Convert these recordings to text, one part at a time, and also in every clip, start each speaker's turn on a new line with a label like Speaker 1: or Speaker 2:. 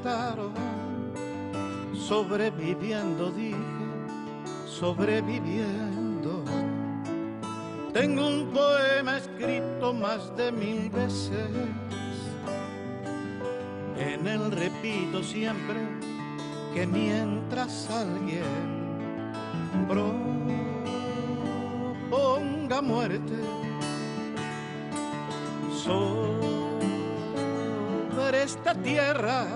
Speaker 1: mataron. Sobreviviendo, dije, sobreviviendo. Tengo un poema escrito más de 1000 veces. En él repito siempre que mientras alguien proponga muerte sobre esta tierra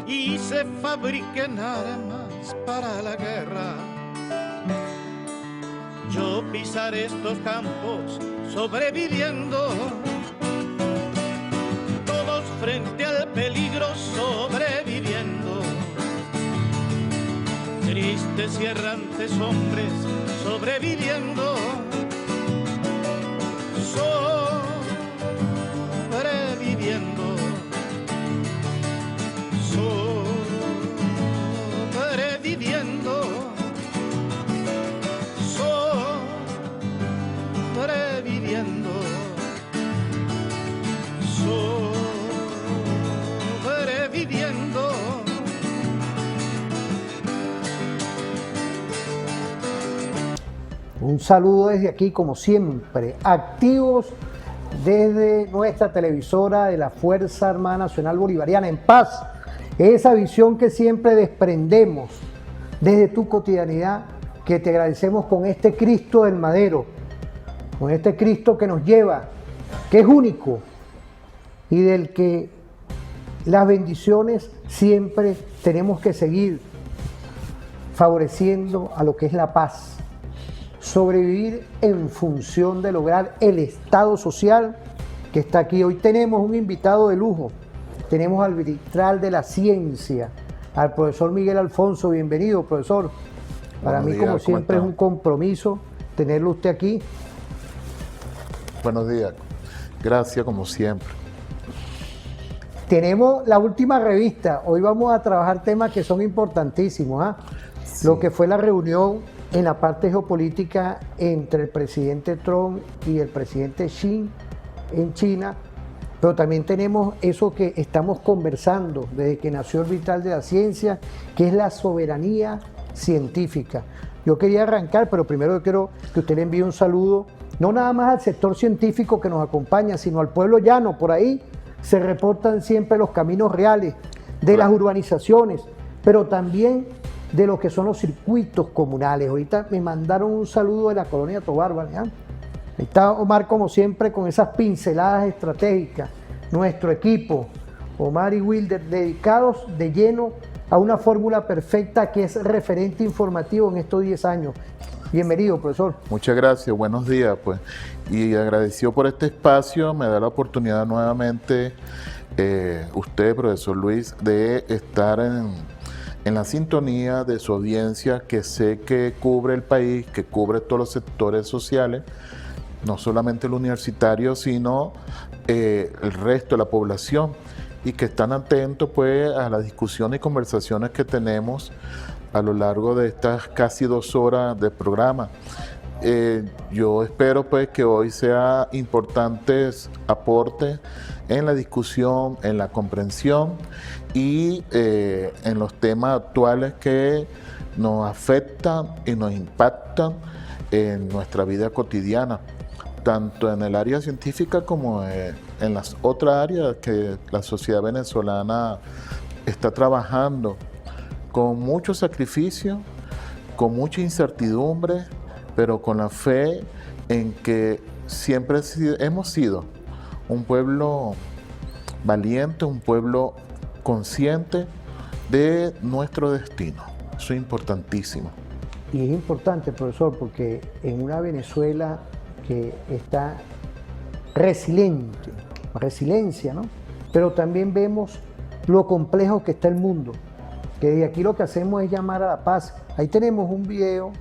Speaker 1: y se fabriquen armas para la guerra, yo pisaré estos campos sobreviviendo, todos frente al peligro sobreviviendo, tristes y errantes hombres sobreviviendo, sobreviviendo, sobreviviendo, sobreviviendo, sobreviviendo.
Speaker 2: Un saludo desde aquí, como siempre, activos desde nuestra televisora de la Fuerza Armada Nacional Bolivariana, en paz. Esa visión que siempre desprendemos desde tu cotidianidad, que te agradecemos con este Cristo del Madero, con este Cristo que nos lleva, que es único y del que las bendiciones siempre tenemos que seguir favoreciendo a lo que es la paz. Sobrevivir en función de lograr el Estado social que está aquí. Hoy tenemos un invitado de lujo, tenemos al vitral de la ciencia, al profesor Miguel Alfonso. Bienvenido, profesor. Para mí, como siempre, es un compromiso tenerlo usted aquí.
Speaker 3: Buenos días, gracias como siempre.
Speaker 2: Tenemos la última revista, hoy vamos a trabajar temas que son importantísimos, ¿ah? Sí. Lo que fue la reunión en la parte geopolítica entre el presidente Trump y el presidente Xi en China, pero también tenemos eso que estamos conversando desde que nació el vitral de la ciencia, que es la soberanía científica. Yo quería arrancar, pero primero yo quiero que usted le envíe un saludo, no nada más al sector científico que nos acompaña, sino al pueblo llano. Por ahí se reportan siempre los caminos reales de las urbanizaciones, pero también de lo que son los circuitos comunales. Ahorita me mandaron un saludo de la colonia Tobar, ¿vale? Ahí está Omar, como siempre, con esas pinceladas estratégicas. Nuestro equipo, Omar y Wilder, dedicados de lleno a una fórmula perfecta que es referente informativo en estos 10 años. Bienvenido, profesor.
Speaker 3: Muchas gracias, buenos días, pues. Y agradecido por este espacio, me da la oportunidad nuevamente, usted, profesor Luis, de estar en la sintonía de su audiencia, que sé que cubre el país, que cubre todos los sectores sociales, no solamente el universitario, sino el resto de la población, y que están atentos pues a las discusiones y conversaciones que tenemos a lo largo de estas casi 2 horas de programa. Yo espero pues que hoy sea importantes aportes en la discusión, en la comprensión y en los temas actuales que nos afectan y nos impactan en nuestra vida cotidiana, tanto en el área científica como en las otras áreas que la sociedad venezolana está trabajando con mucho sacrificio, con mucha incertidumbre, pero con la fe en que siempre hemos sido un pueblo valiente, un pueblo consciente de nuestro destino. Eso es importantísimo.
Speaker 2: Y es importante, profesor, porque en una Venezuela que está resiliente, resiliencia, ¿no? Pero también vemos lo complejo que está el mundo, que de aquí lo que hacemos es llamar a la paz. Ahí tenemos un video,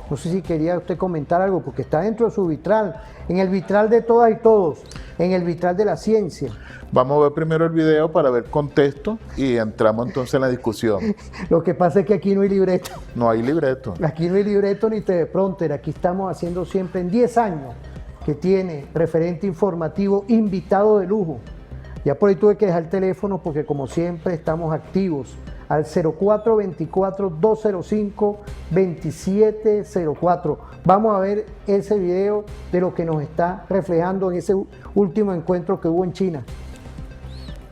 Speaker 2: no sé si quería usted comentar algo, porque está dentro de su vitral, en el vitral de todas y todos, en el vitral de la ciencia.
Speaker 3: Vamos a ver primero el video para ver contexto y entramos entonces en la discusión.
Speaker 2: Lo que pasa es que aquí no hay libreto.
Speaker 3: No hay libreto.
Speaker 2: Aquí no hay libreto ni teleprompter, aquí estamos haciendo siempre en 10 años que tiene referente informativo, invitado de lujo, Ya por ahí tuve que dejar el teléfono porque como siempre estamos activos al 0424-205-2704. Vamos a ver ese video de lo que nos está reflejando en ese último encuentro que hubo en China.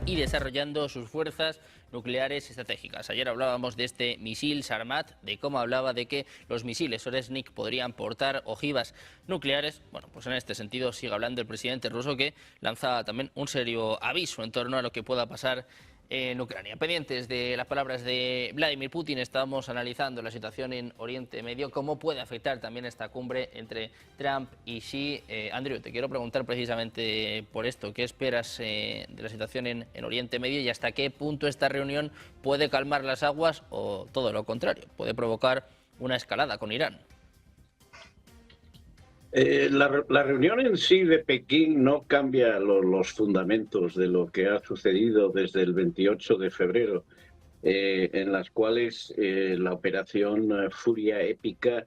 Speaker 4: Y desarrollando sus fuerzas nucleares estratégicas. Ayer hablábamos de este misil Sarmat, de cómo hablaba de que los misiles Oresnik podrían portar ojivas nucleares. Bueno, pues en este sentido sigue hablando el presidente ruso, que lanza también un serio aviso en torno a lo que pueda pasar en Ucrania. Pendientes de las palabras de Vladimir Putin, estamos analizando la situación en Oriente Medio, cómo puede afectar también esta cumbre entre Trump y Xi. Andrew, te quiero preguntar precisamente por esto, ¿qué esperas de la situación en Oriente Medio y hasta qué punto esta reunión puede calmar las aguas o todo lo contrario, puede provocar una escalada con Irán?
Speaker 5: La reunión en sí de Pekín no cambia los fundamentos de lo que ha sucedido desde el 28 de febrero, en las cuales la operación Furia Épica,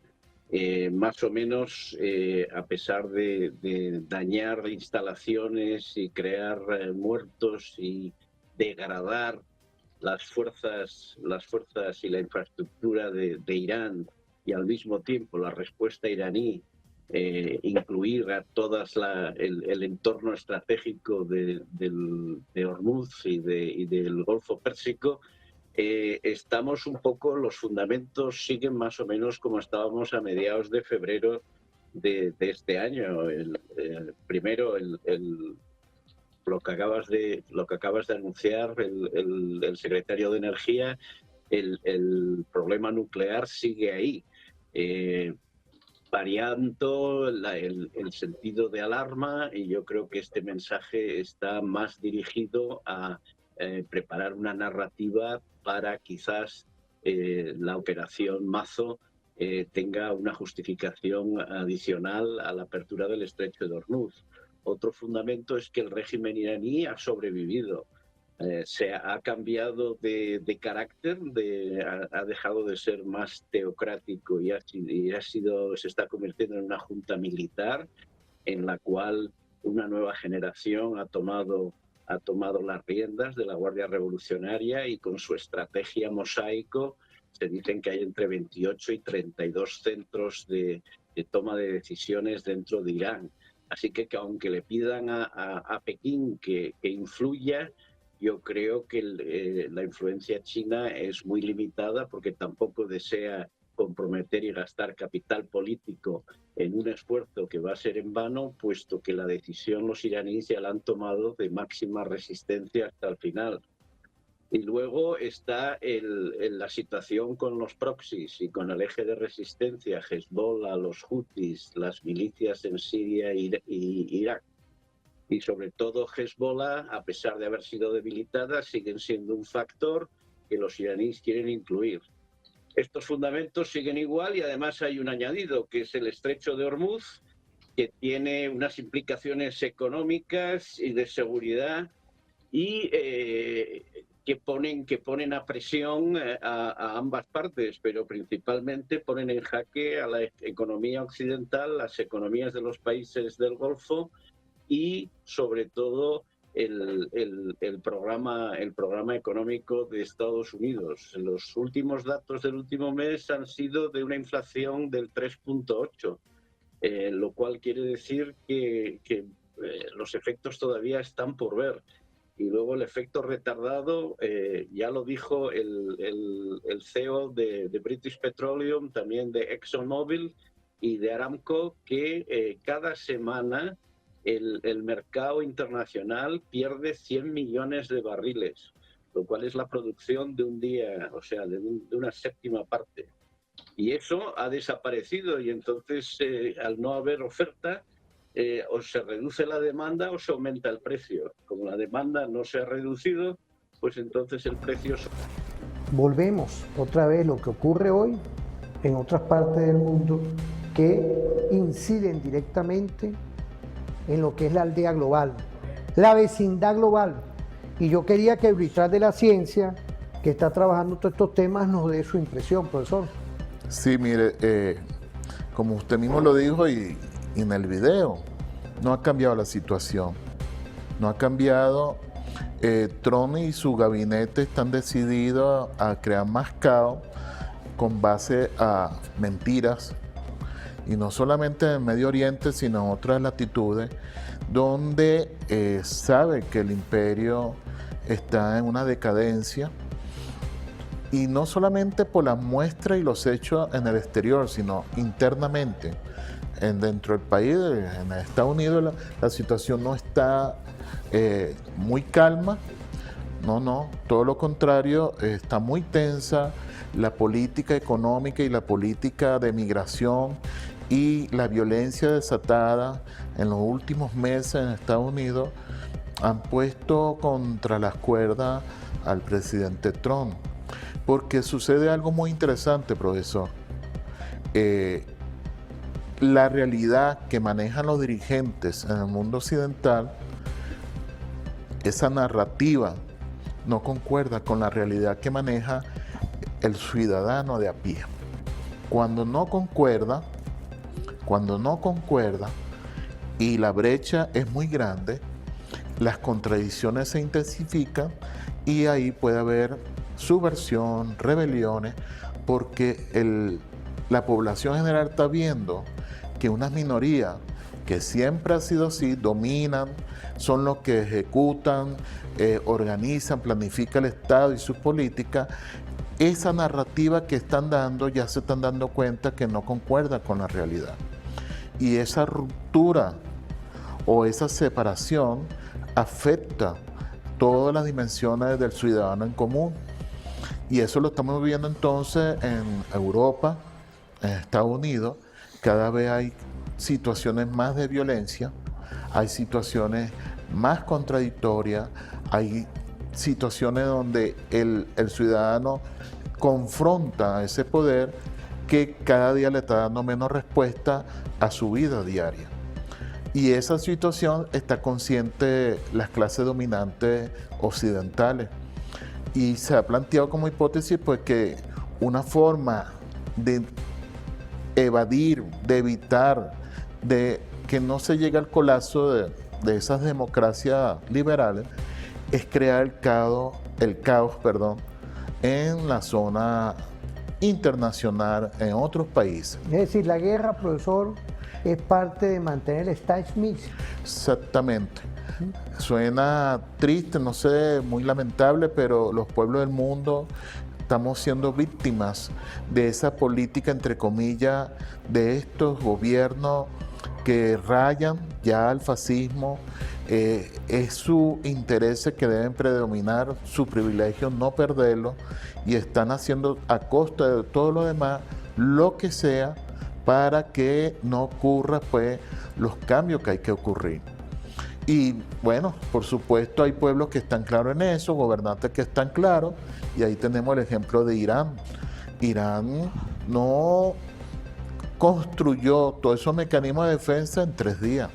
Speaker 5: más o menos, a pesar de dañar instalaciones y crear muertos y degradar las fuerzas y la infraestructura de Irán, y al mismo tiempo la respuesta iraní, incluir a todas el entorno estratégico de Hormuz y del Golfo Pérsico, estamos un poco, los fundamentos siguen más o menos como estábamos a mediados de febrero de este año. Primero, lo que acabas de anunciar, el secretario de Energía, el problema nuclear sigue ahí. Variando el sentido de alarma, y yo creo que este mensaje está más dirigido a preparar una narrativa para quizás la operación Mazo tenga una justificación adicional a la apertura del estrecho de Hormuz. Otro fundamento es que el régimen iraní ha sobrevivido. Se ha cambiado de carácter, ha dejado de ser más teocrático y se está convirtiendo en una junta militar en la cual una nueva generación ha tomado las riendas de la Guardia Revolucionaria, y con su estrategia mosaico se dicen que hay entre 28 y 32 centros de toma de decisiones dentro de Irán. Así que aunque le pidan a Pekín que influya, yo creo que la influencia china es muy limitada, porque tampoco desea comprometer y gastar capital político en un esfuerzo que va a ser en vano, puesto que la decisión los iraníes ya la han tomado de máxima resistencia hasta el final. Y luego está la situación con los proxies y con el eje de resistencia, Hezbollah, los Houthis, las milicias en Siria y Irak. Y sobre todo Hezbollah, a pesar de haber sido debilitada, siguen siendo un factor que los iraníes quieren incluir. Estos fundamentos siguen igual, y además hay un añadido, que es el estrecho de Hormuz, que tiene unas implicaciones económicas y de seguridad, y que ponen a presión a ambas partes, pero principalmente ponen en jaque a la economía occidental, las economías de los países del Golfo, y sobre todo el programa económico de Estados Unidos. Los últimos datos del último mes han sido de una inflación del 3.8, lo cual quiere decir que los efectos todavía están por ver. Y luego el efecto retardado, ya lo dijo el CEO de British Petroleum, también de ExxonMobil y de Aramco, que cada semana el mercado internacional pierde 100 millones de barriles, lo cual es la producción de un día, o sea, de una séptima parte. Y eso ha desaparecido, y entonces al no haber oferta, o se reduce la demanda o se aumenta el precio. Como la demanda no se ha reducido, pues entonces el precio...
Speaker 2: Volvemos otra vez lo que ocurre hoy en otras partes del mundo que inciden directamente en lo que es la aldea global, la vecindad global. Y yo quería que el Vitral de la Ciencia, que está trabajando todos estos temas, nos dé su impresión, profesor.
Speaker 3: Sí, mire, como usted mismo lo dijo y en el video, no ha cambiado la situación. No ha cambiado Trump y su gabinete están decididos a crear más caos con base a mentiras, y no solamente en el Medio Oriente, sino en otras latitudes, donde sabe que el imperio está en una decadencia, y no solamente por las muestras y los hechos en el exterior, sino internamente. Dentro del país, en Estados Unidos, la situación no está muy calma, no, todo lo contrario, está muy tensa. La política económica y la política de migración y la violencia desatada en los últimos meses en Estados Unidos han puesto contra las cuerdas al presidente Trump. Porque sucede algo muy interesante, profesor. La realidad que manejan los dirigentes en el mundo occidental, esa narrativa no concuerda con la realidad que maneja el ciudadano de a pie. Cuando no concuerda y la brecha es muy grande, las contradicciones se intensifican y ahí puede haber subversión, rebeliones, porque la población general está viendo que unas minorías que siempre ha sido así, dominan, son los que ejecutan, organizan, planifican el Estado y sus políticas. Esa narrativa que están dando, ya se están dando cuenta que no concuerda con la realidad. Y esa ruptura o esa separación afecta todas las dimensiones del ciudadano en común. Y eso lo estamos viendo entonces en Europa, en Estados Unidos. Cada vez hay situaciones más de violencia, hay situaciones más contradictorias, hay situaciones donde el ciudadano confronta a ese poder que cada día le está dando menos respuesta a su vida diaria. Y esa situación está consciente las clases dominantes occidentales. Y se ha planteado como hipótesis pues, que una forma de evadir, de evitar, de que no se llegue al colapso de esas democracias liberales, es crear el caos, en la zona internacional, en otros países.
Speaker 2: Es decir, la guerra, profesor, es parte de mantener el status mix.
Speaker 3: Exactamente. Suena triste, no sé, muy lamentable, pero los pueblos del mundo estamos siendo víctimas de esa política, entre comillas, de estos gobiernos que rayan ya al fascismo. Es su interés que deben predominar, su privilegio no perderlo, y están haciendo a costa de todo lo demás lo que sea para que no ocurra pues los cambios que hay que ocurrir. Y bueno, por supuesto hay pueblos que están claros en eso, gobernantes que están claros, y ahí tenemos el ejemplo de Irán. Irán no construyó todos esos mecanismos de defensa en 3 días.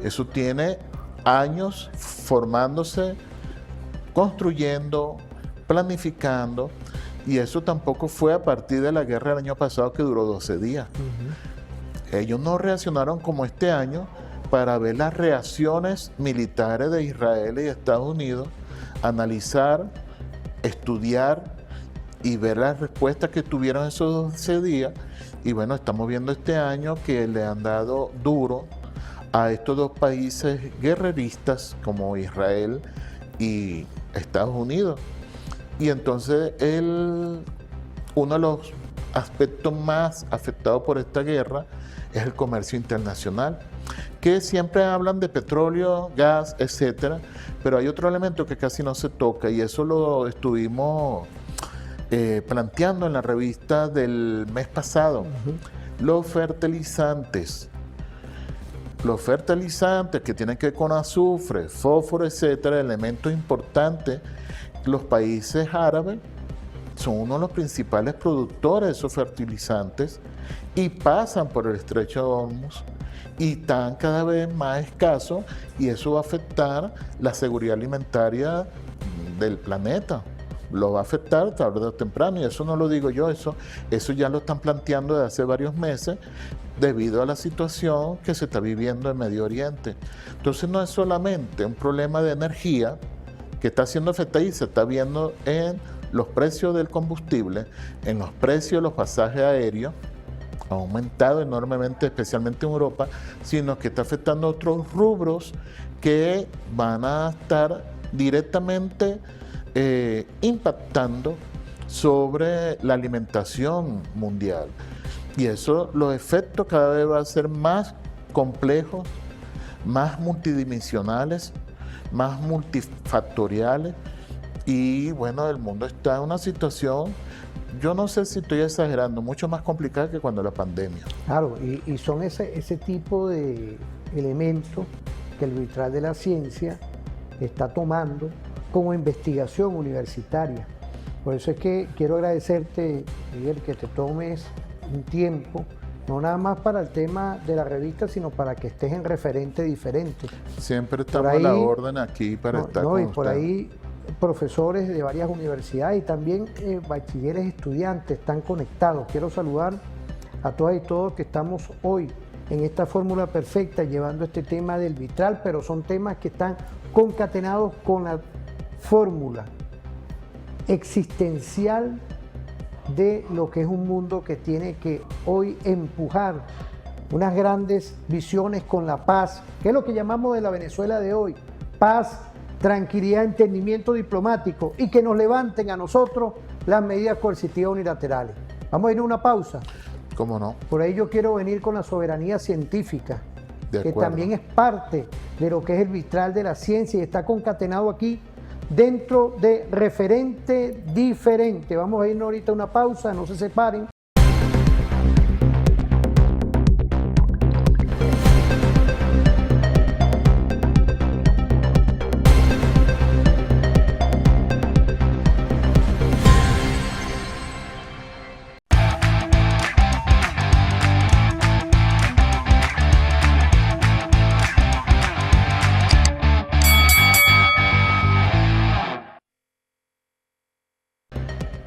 Speaker 3: Eso tiene años formándose, construyendo, planificando, y eso tampoco fue a partir de la guerra del año pasado que duró 12 días. Ellos no reaccionaron como este año para ver las reacciones militares de Israel y Estados Unidos, analizar, estudiar y ver las respuestas que tuvieron esos 12 días. Y bueno, estamos viendo este año que le han dado duro a estos dos países guerreristas como Israel y Estados Unidos. Y entonces uno de los aspectos más afectados por esta guerra es el comercio internacional, que siempre hablan de petróleo, gas, etcétera, pero hay otro elemento que casi no se toca, y eso lo estuvimos planteando en la revista del mes pasado. Los fertilizantes que tienen que ver con azufre, fósforo, etcétera, elementos importantes. Los países árabes son uno de los principales productores de esos fertilizantes y pasan por el estrecho de Hormuz y están cada vez más escasos, y eso va a afectar la seguridad alimentaria del planeta. Lo va a afectar tarde o temprano, y eso no lo digo yo, eso ya lo están planteando desde hace varios meses debido a la situación que se está viviendo en Medio Oriente. Entonces no es solamente un problema de energía, que está siendo afectada y se está viendo en los precios del combustible, en los precios de los pasajes aéreos, ha aumentado enormemente, especialmente en Europa, sino que está afectando a otros rubros que van a estar directamente impactando sobre la alimentación mundial. Y eso, los efectos cada vez van a ser más complejos, más multidimensionales, más multifactoriales. Y bueno, el mundo está en una situación, yo no sé si estoy exagerando, mucho más complicada que cuando la pandemia.
Speaker 2: Claro, y son ese tipo de elementos que el vitral de la ciencia está tomando como investigación universitaria. Por eso es que quiero agradecerte, Miguel, que te tomes un tiempo, no nada más para el tema de la revista, sino para que estés en referente diferente.
Speaker 3: Siempre estamos a la orden aquí para estar con
Speaker 2: y por
Speaker 3: usted.
Speaker 2: ahí profesores de varias universidades y también bachilleres estudiantes están conectados. Quiero saludar a todas y todos que estamos hoy en esta fórmula perfecta llevando este tema del vitral, pero son temas que están concatenados con la fórmula existencial de lo que es un mundo que tiene que hoy empujar unas grandes visiones con la paz, que es lo que llamamos de la Venezuela de hoy: paz, tranquilidad, entendimiento diplomático, y que nos levanten a nosotros las medidas coercitivas unilaterales. Vamos a ir a una pausa.
Speaker 3: ¿Cómo no?
Speaker 2: Por ahí yo quiero venir con la soberanía científica,
Speaker 3: De
Speaker 2: que
Speaker 3: acuerdo.
Speaker 2: también es parte de lo que es el vitral de la ciencia y está concatenado aquí dentro de referente diferente. Vamos a irnos ahorita a una pausa, no se separen.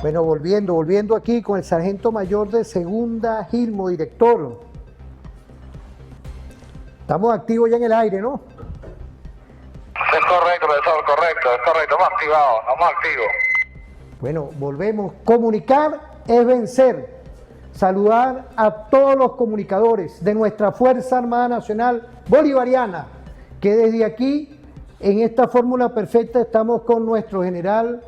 Speaker 2: Bueno, volviendo aquí con el sargento mayor de segunda Gilmo, director. Estamos activos ya en el aire, ¿no?
Speaker 6: Es correcto, profesor, correcto, estamos activos.
Speaker 2: Bueno, volvemos. Comunicar es vencer. Saludar a todos los comunicadores de nuestra Fuerza Armada Nacional Bolivariana, que desde aquí, en esta fórmula perfecta, estamos con nuestro general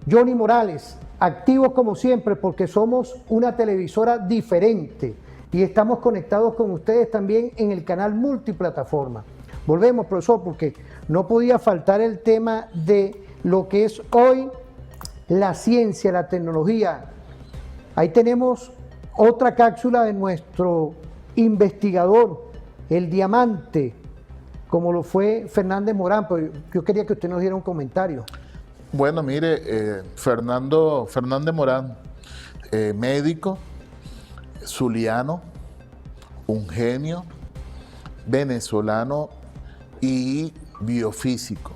Speaker 2: Johnny Morales, activos como siempre, porque somos una televisora diferente y estamos conectados con ustedes también en el canal multiplataforma. Volvemos, profesor, porque no podía faltar el tema de lo que es hoy la ciencia, la tecnología. Ahí tenemos otra cápsula de nuestro investigador, el diamante, como lo fue Fernández Morán, pero yo quería que usted nos diera un comentario.
Speaker 3: Bueno, mire, Fernández Morán, médico, zuliano, un genio, venezolano y biofísico.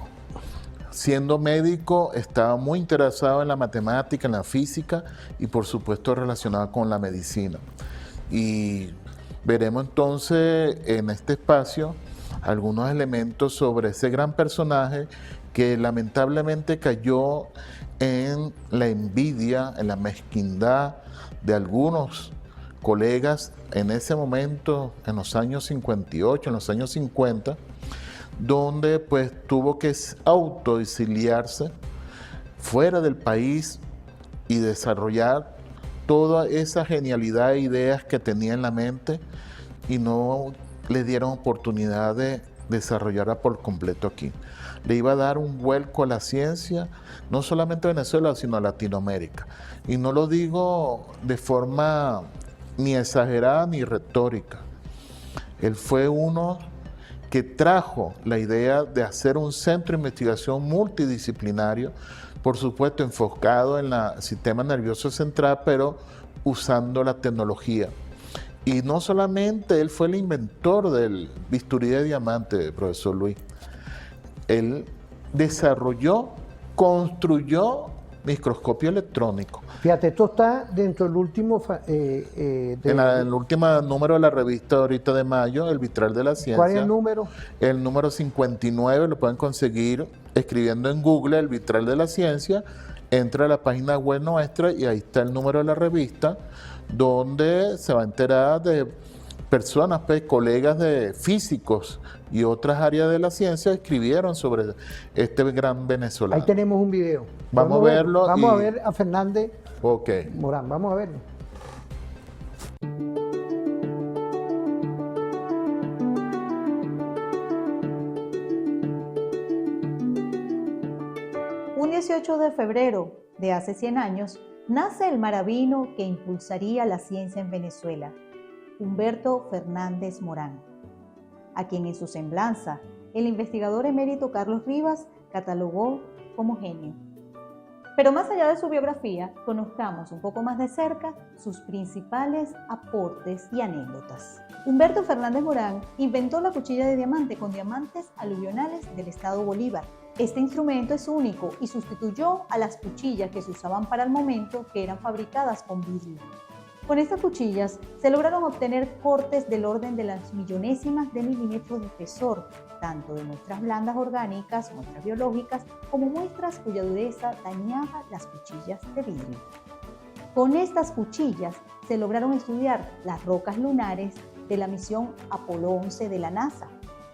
Speaker 3: Siendo médico, estaba muy interesado en la matemática, en la física y por supuesto relacionado con la medicina. Y veremos entonces en este espacio algunos elementos sobre ese gran personaje que lamentablemente cayó en la envidia, en la mezquindad de algunos colegas en ese momento, en los años 58, en los años 50, donde pues tuvo que autoexiliarse fuera del país y desarrollar toda esa genialidad de ideas que tenía en la mente y no le dieron oportunidad de desarrollarla por completo aquí. Le iba a dar un vuelco a la ciencia, no solamente a Venezuela, sino a Latinoamérica. Y no lo digo de forma ni exagerada ni retórica. Él fue uno que trajo la idea de hacer un centro de investigación multidisciplinario, por supuesto enfocado en el sistema nervioso central, pero usando la tecnología. Y no solamente él fue el inventor del bisturí de diamante, profesor Luis. Él desarrolló, construyó microscopio electrónico.
Speaker 2: Fíjate, esto está dentro del último...
Speaker 3: En el último número de la revista ahorita de mayo, El Vitral de la Ciencia.
Speaker 2: ¿Cuál es el número?
Speaker 3: El número 59 lo pueden conseguir escribiendo en Google El Vitral de la Ciencia. Entra a la página web nuestra y ahí está el número de la revista, donde se va a enterar de personas, pues, colegas de físicos y otras áreas de la ciencia escribieron sobre este gran venezolano.
Speaker 2: Ahí tenemos un video.
Speaker 3: Vamos a verlo.
Speaker 2: Vamos a ver a Fernández
Speaker 3: Ok.
Speaker 2: Morán, vamos a verlo.
Speaker 7: Un 18 de febrero de hace 100 años, nace el maravino que impulsaría la ciencia en Venezuela, Humberto Fernández Morán, a quien en su semblanza el investigador emérito Carlos Rivas catalogó como genio. Pero más allá de su biografía, conozcamos un poco más de cerca sus principales aportes y anécdotas. Humberto Fernández Morán inventó la cuchilla de diamante con diamantes aluvionales del estado Bolívar. Este instrumento es único y sustituyó a las cuchillas que se usaban para el momento, que eran fabricadas con vidrio. Con estas cuchillas se lograron obtener cortes del orden de las millonésimas de milímetros de espesor, tanto de muestras blandas orgánicas, muestras biológicas, como muestras cuya dureza dañaba las cuchillas de vidrio. Con estas cuchillas se lograron estudiar las rocas lunares de la misión Apolo 11 de la NASA,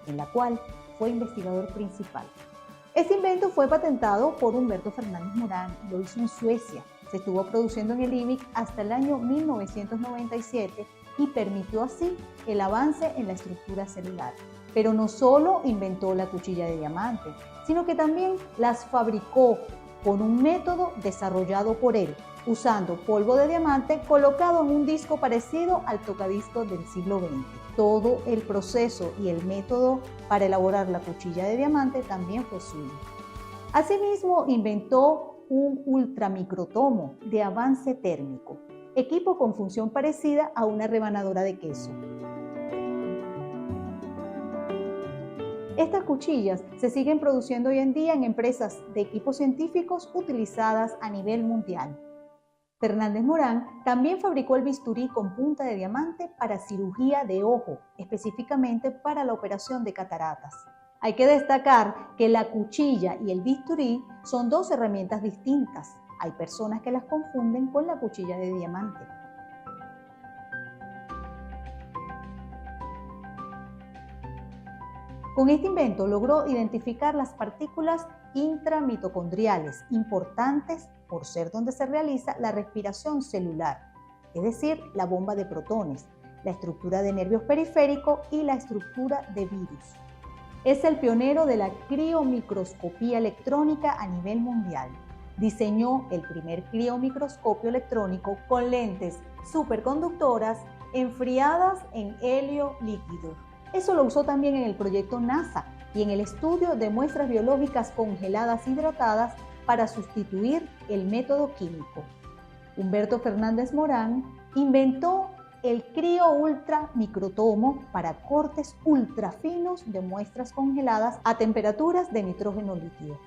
Speaker 7: en la cual fue investigador principal. Este invento fue patentado por Humberto Fernández Morán y lo hizo en Suecia. Se estuvo produciendo en el IBIC hasta el año 1997 y permitió así el avance en la estructura celular. Pero no solo inventó la cuchilla de diamante, sino que también las fabricó con un método desarrollado por él, usando polvo de diamante colocado en un disco parecido al tocadiscos del siglo XX. Todo el proceso y el método para elaborar la cuchilla de diamante también fue suyo. Asimismo, inventó un ultramicrotomo de avance térmico, equipo con función parecida a una rebanadora de queso. Estas cuchillas se siguen produciendo hoy en día en empresas de equipos científicos utilizadas a nivel mundial. Fernández Morán también fabricó el bisturí con punta de diamante para cirugía de ojo, específicamente para la operación de cataratas. Hay que destacar que la cuchilla y el bisturí son dos herramientas distintas. Hay personas que las confunden con la cuchilla de diamante. Con este invento logró identificar las partículas intramitocondriales, importantes por ser donde se realiza la respiración celular, es decir, la bomba de protones, la estructura de nervios periféricos y la estructura de virus. Es el pionero de la criomicroscopía electrónica a nivel mundial. Diseñó el primer criomicroscopio electrónico con lentes superconductoras enfriadas en helio líquido. Eso lo usó también en el proyecto NASA y en el estudio de muestras biológicas congeladas hidratadas para sustituir el método químico. Humberto Fernández Morán inventó el crioultramicrotomo para cortes ultrafinos de muestras congeladas a temperaturas de nitrógeno líquido.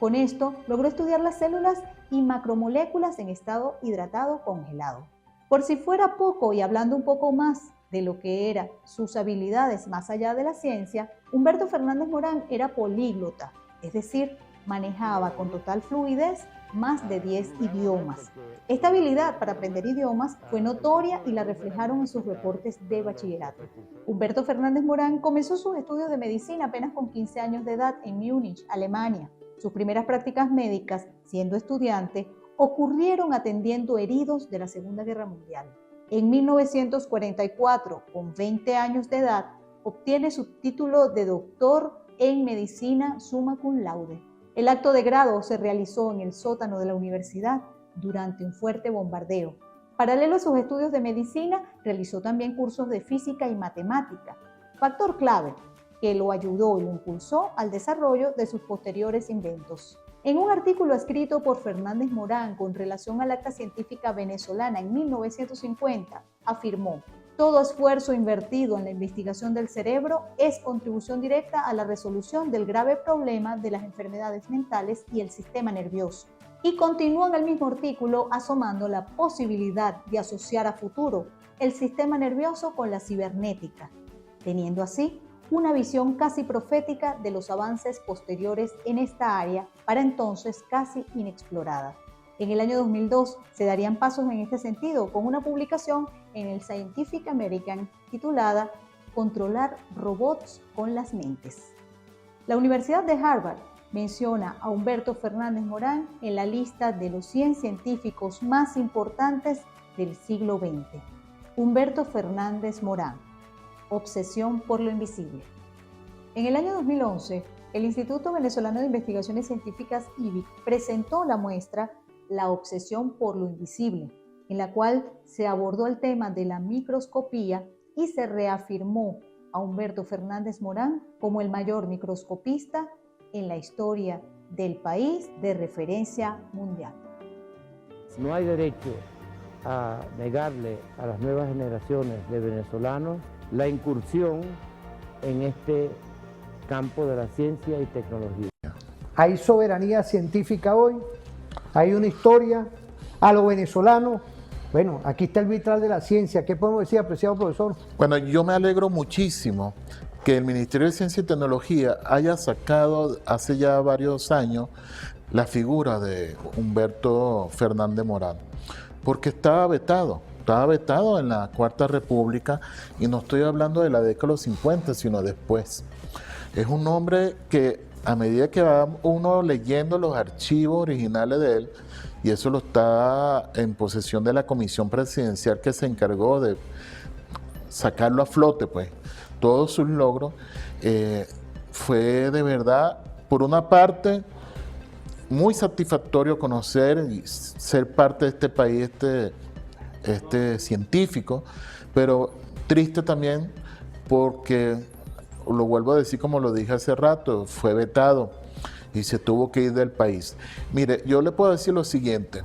Speaker 7: Con esto logró estudiar las células y macromoléculas en estado hidratado congelado. Por si fuera poco y hablando un poco más de lo que eran sus habilidades más allá de la ciencia, Humberto Fernández Morán era políglota, es decir, manejaba con total fluidez más de 10 idiomas. Esta habilidad para aprender idiomas fue notoria y la reflejaron en sus reportes de bachillerato. Humberto Fernández Morán comenzó sus estudios de medicina apenas con 15 años de edad en Múnich, Alemania. Sus primeras prácticas médicas, siendo estudiante, ocurrieron atendiendo heridos de la Segunda Guerra Mundial. En 1944, con 20 años de edad, obtiene su título de doctor en medicina summa cum laude. El acto de grado se realizó en el sótano de la universidad durante un fuerte bombardeo. Paralelo a sus estudios de medicina, realizó también cursos de física y matemática, factor clave que lo ayudó y lo impulsó al desarrollo de sus posteriores inventos. En un artículo escrito por Fernández Morán con relación al Acta Científica Venezolana en 1950, afirmó: todo esfuerzo invertido en la investigación del cerebro es contribución directa a la resolución del grave problema de las enfermedades mentales y el sistema nervioso. Y continúa en el mismo artículo asomando la posibilidad de asociar a futuro el sistema nervioso con la cibernética, teniendo así una visión casi profética de los avances posteriores en esta área, para entonces casi inexplorada. En el año 2002 se darían pasos en este sentido con una publicación en el Scientific American titulada Controlar robots con las mentes. La Universidad de Harvard menciona a Humberto Fernández Morán en la lista de los 100 científicos más importantes del siglo XX. Humberto Fernández Morán, obsesión por lo invisible. En el año 2011, el Instituto Venezolano de Investigaciones Científicas, IVIC, presentó la muestra La obsesión por lo invisible, en la cual se abordó el tema de la microscopía y se reafirmó a Humberto Fernández Morán como el mayor microscopista en la historia del país de referencia mundial.
Speaker 8: No hay derecho a negarle a las nuevas generaciones de venezolanos la incursión en este campo de la ciencia y tecnología.
Speaker 2: Hay soberanía científica hoy, hay una historia a lo venezolano. Bueno, aquí está el vitral de la ciencia. ¿Qué podemos decir, apreciado profesor?
Speaker 3: Bueno, yo me alegro muchísimo que el Ministerio de Ciencia y Tecnología haya sacado hace ya varios años la figura de Humberto Fernández Morán, porque estaba vetado en la Cuarta República, y no estoy hablando de la década de los 50, sino después. Es un hombre que a medida que va uno leyendo los archivos originales de él, y eso lo está en posesión de la comisión presidencial que se encargó de sacarlo a flote, pues, todos sus logros, fue de verdad, por una parte, muy satisfactorio conocer y ser parte de este país, este científico, pero triste también porque, lo vuelvo a decir como lo dije hace rato, fue vetado y se tuvo que ir del país. Mire, yo le puedo decir lo siguiente,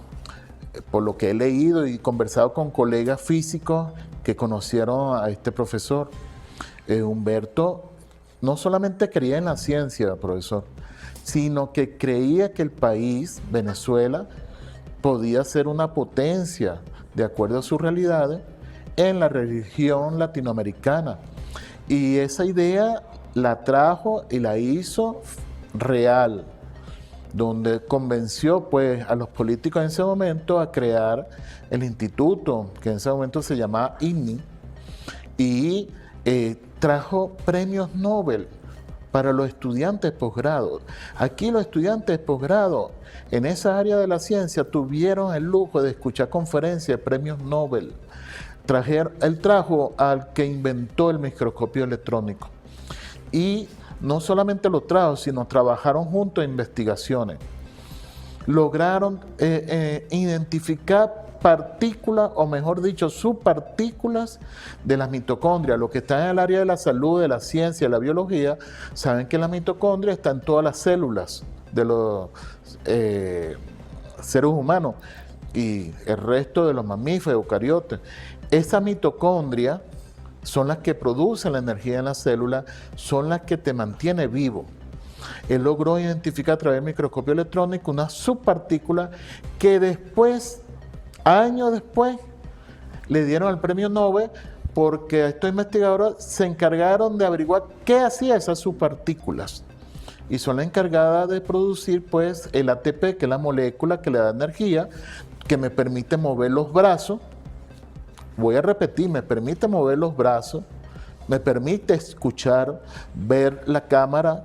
Speaker 3: por lo que he leído y conversado con colegas físicos que conocieron a este profesor. Humberto no solamente creía en la ciencia, profesor, sino que creía que el país, Venezuela, podía ser una potencia, de acuerdo a sus realidades, en la región latinoamericana. Y esa idea la trajo y la hizo real, donde convenció pues a los políticos en ese momento a crear el instituto, que en ese momento se llamaba INNI, y trajo premios Nobel para los estudiantes de posgrado. Aquí los estudiantes de posgrado en esa área de la ciencia tuvieron el lujo de escuchar conferencias de premios Nobel. Él trajo al que inventó el microscopio electrónico. Y no solamente lo trajo, sino trabajaron juntos en investigaciones. Lograron identificar partículas, o mejor dicho, subpartículas de las mitocondrias. Los que están en el área de la salud, de la ciencia, de la biología, saben que la mitocondria está en todas las células de los seres humanos y el resto de los mamíferos, eucariotas. Esa mitocondria son las que producen la energía en la célula, son las que te mantiene vivo. Él logró identificar a través del microscopio electrónico una subpartícula que después, años después, le dieron el premio Nobel porque estos investigadores se encargaron de averiguar qué hacía esas subpartículas. Y son las encargadas de producir pues el ATP, que es la molécula que le da energía, que me permite mover los brazos. Voy a repetir, me permite mover los brazos, me permite escuchar, ver la cámara,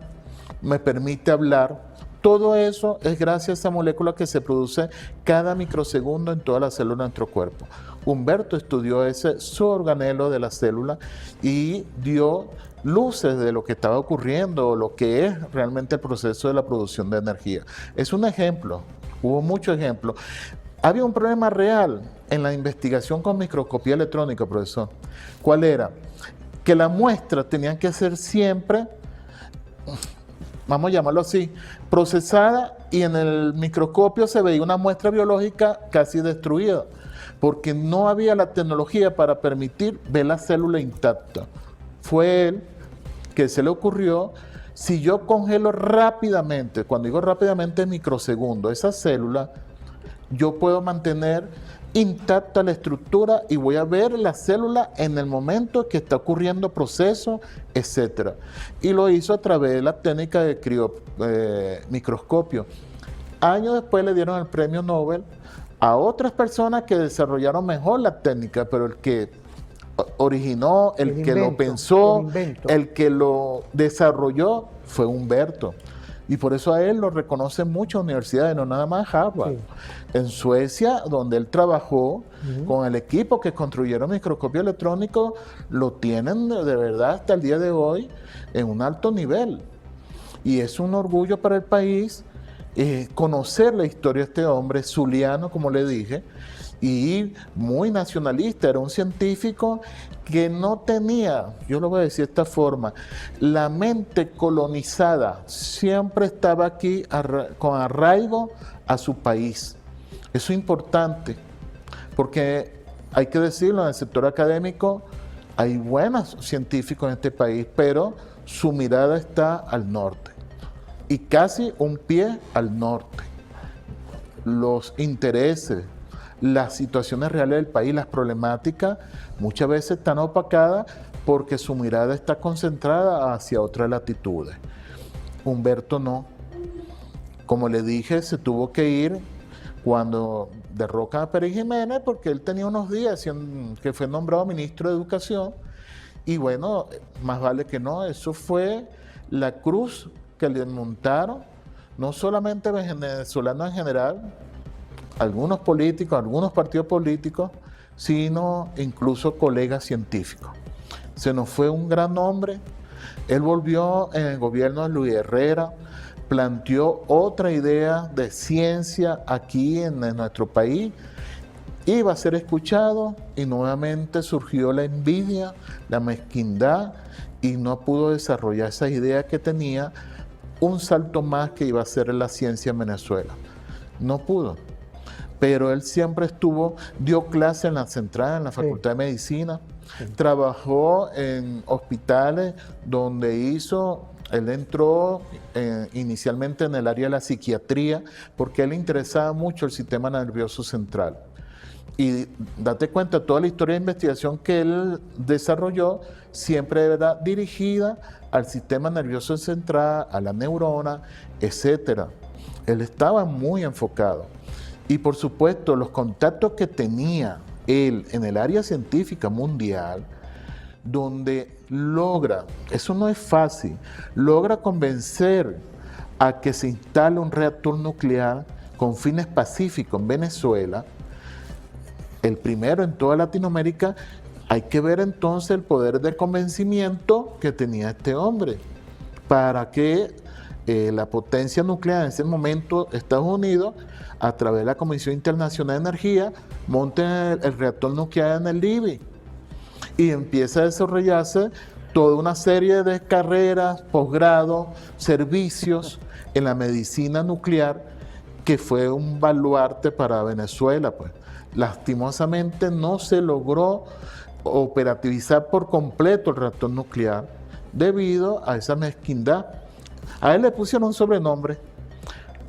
Speaker 3: me permite hablar. Todo eso es gracias a esa molécula que se produce cada microsegundo en todas las células de nuestro cuerpo. Humberto estudió ese suborganelo de la célula y dio luces de lo que estaba ocurriendo, lo que es realmente el proceso de la producción de energía. Es un ejemplo, hubo muchos ejemplos. Había un problema real en la investigación con microscopía electrónica, profesor. ¿Cuál era? Que las muestras tenían que ser siempre, vamos a llamarlo así, procesada, y en el microscopio se veía una muestra biológica casi destruida, porque no había la tecnología para permitir ver la célula intacta. Fue él que se le ocurrió Si yo congelo rápidamente, cuando digo rápidamente microsegundos, esa célula, yo puedo mantener intacta la estructura y voy a ver la célula en el momento que está ocurriendo proceso, etc. Y lo hizo a través de la técnica de microscopio. Años después le dieron el premio Nobel a otras personas que desarrollaron mejor la técnica, pero el que originó, el que lo pensó, el que lo desarrolló fue Humberto. Y por eso a él lo reconocen muchas universidades, no nada más Harvard. Sí. En Suecia, donde él trabajó con el equipo que construyeron microscopio electrónico, lo tienen de verdad hasta el día de hoy en un alto nivel. Y es un orgullo para el país conocer la historia de este hombre, zuliano, como le dije, y muy nacionalista. Era un científico que no tenía, yo lo voy a decir de esta forma, la mente colonizada, siempre estaba aquí con arraigo a su país. Eso es importante, porque hay que decirlo, en el sector académico hay buenos científicos en este país, pero su mirada está al norte, y casi un pie al norte. Los intereses, las situaciones reales del país, las problemáticas, muchas veces están opacadas porque su mirada está concentrada hacia otras latitudes. Humberto no. Como le dije, se tuvo que ir cuando derrocan a Pérez Jiménez, porque él tenía unos días que fue nombrado ministro de Educación, y bueno, más vale que no. Eso fue la cruz que le montaron, no solamente venezolanos en general, algunos políticos, algunos partidos políticos, sino incluso colegas científicos. Se nos fue un gran hombre. Él volvió en el gobierno de Luis Herrera, planteó otra idea de ciencia aquí en nuestro país, iba a ser escuchado y nuevamente surgió la envidia, la mezquindad, y no pudo desarrollar esa idea que tenía, un salto más que iba a ser la ciencia en Venezuela. No pudo. Pero él siempre dio clase en la Central, en la Facultad de Medicina, trabajó en hospitales donde él entró inicialmente en el área de la psiquiatría, porque a él le interesaba mucho el sistema nervioso central. Y date cuenta, toda la historia de investigación que él desarrolló siempre era dirigida al sistema nervioso central, a la neurona, etc. Él estaba muy enfocado. Y por supuesto, los contactos que tenía él en el área científica mundial, donde logra, eso no es fácil, logra convencer a que se instale un reactor nuclear con fines pacíficos en Venezuela, el primero en toda Latinoamérica. Hay que ver entonces el poder de convencimiento que tenía este hombre para que la potencia nuclear en ese momento, Estados Unidos, a través de la Comisión Internacional de Energía, monte el reactor nuclear en el Libia y empieza a desarrollarse toda una serie de carreras, posgrado, servicios en la medicina nuclear, que fue un baluarte para Venezuela. Pues lastimosamente no se logró operativizar por completo el reactor nuclear debido a esa mezquindad. A él le pusieron un sobrenombre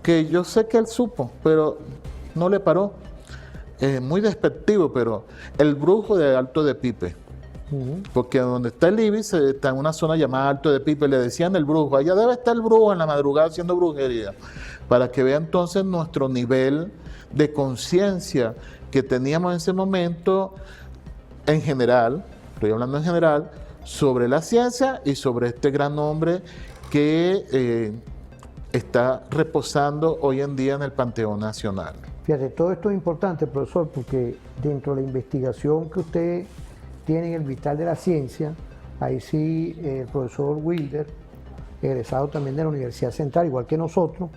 Speaker 3: que yo sé que él supo, pero no le paró. Muy despectivo, pero el brujo de Alto de Pipe. Porque donde está el Ibis está en una zona llamada Alto de Pipe, le decían el brujo. Allá debe estar el brujo en la madrugada haciendo brujería. Para que vea entonces nuestro nivel de conciencia que teníamos en ese momento en general, estoy hablando en general, sobre la ciencia y sobre este gran hombre que está reposando hoy en día en el Panteón Nacional.
Speaker 2: Fíjate, todo esto es importante, profesor, porque dentro de la investigación que usted tiene en el Vital de la Ciencia, ahí sí el profesor Wilder, egresado también de la Universidad Central, igual que nosotros,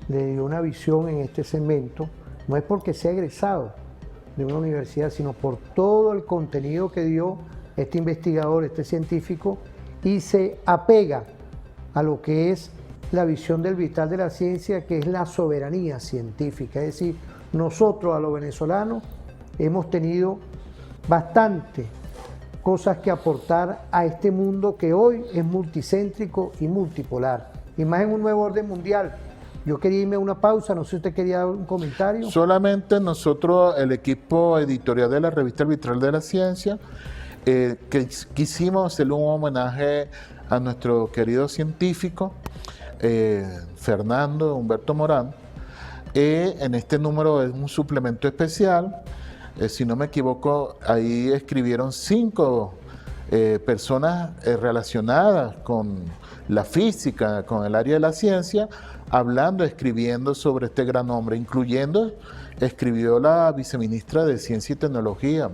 Speaker 2: le dio una visión en este segmento. No es porque sea egresado de una universidad, sino por todo el contenido que dio este investigador, este científico, y se apega a lo que es la visión del Vital de la Ciencia, que es la soberanía científica. Es decir, nosotros a los venezolanos hemos tenido bastante cosas que aportar a este mundo que hoy es multicéntrico y multipolar, y más en un nuevo orden mundial. Yo quería irme a una pausa, no sé si usted quería dar un comentario.
Speaker 3: Solamente nosotros, el equipo editorial de la revista El Vitral de la Ciencia, que quisimos hacerle un homenaje a nuestro querido científico, Fernando Humberto Morán. En este número es un suplemento especial. Si no me equivoco, ahí escribieron 5 personas relacionadas con la física, con el área de la ciencia, hablando, escribiendo sobre este gran hombre, escribió la viceministra de Ciencia y Tecnología,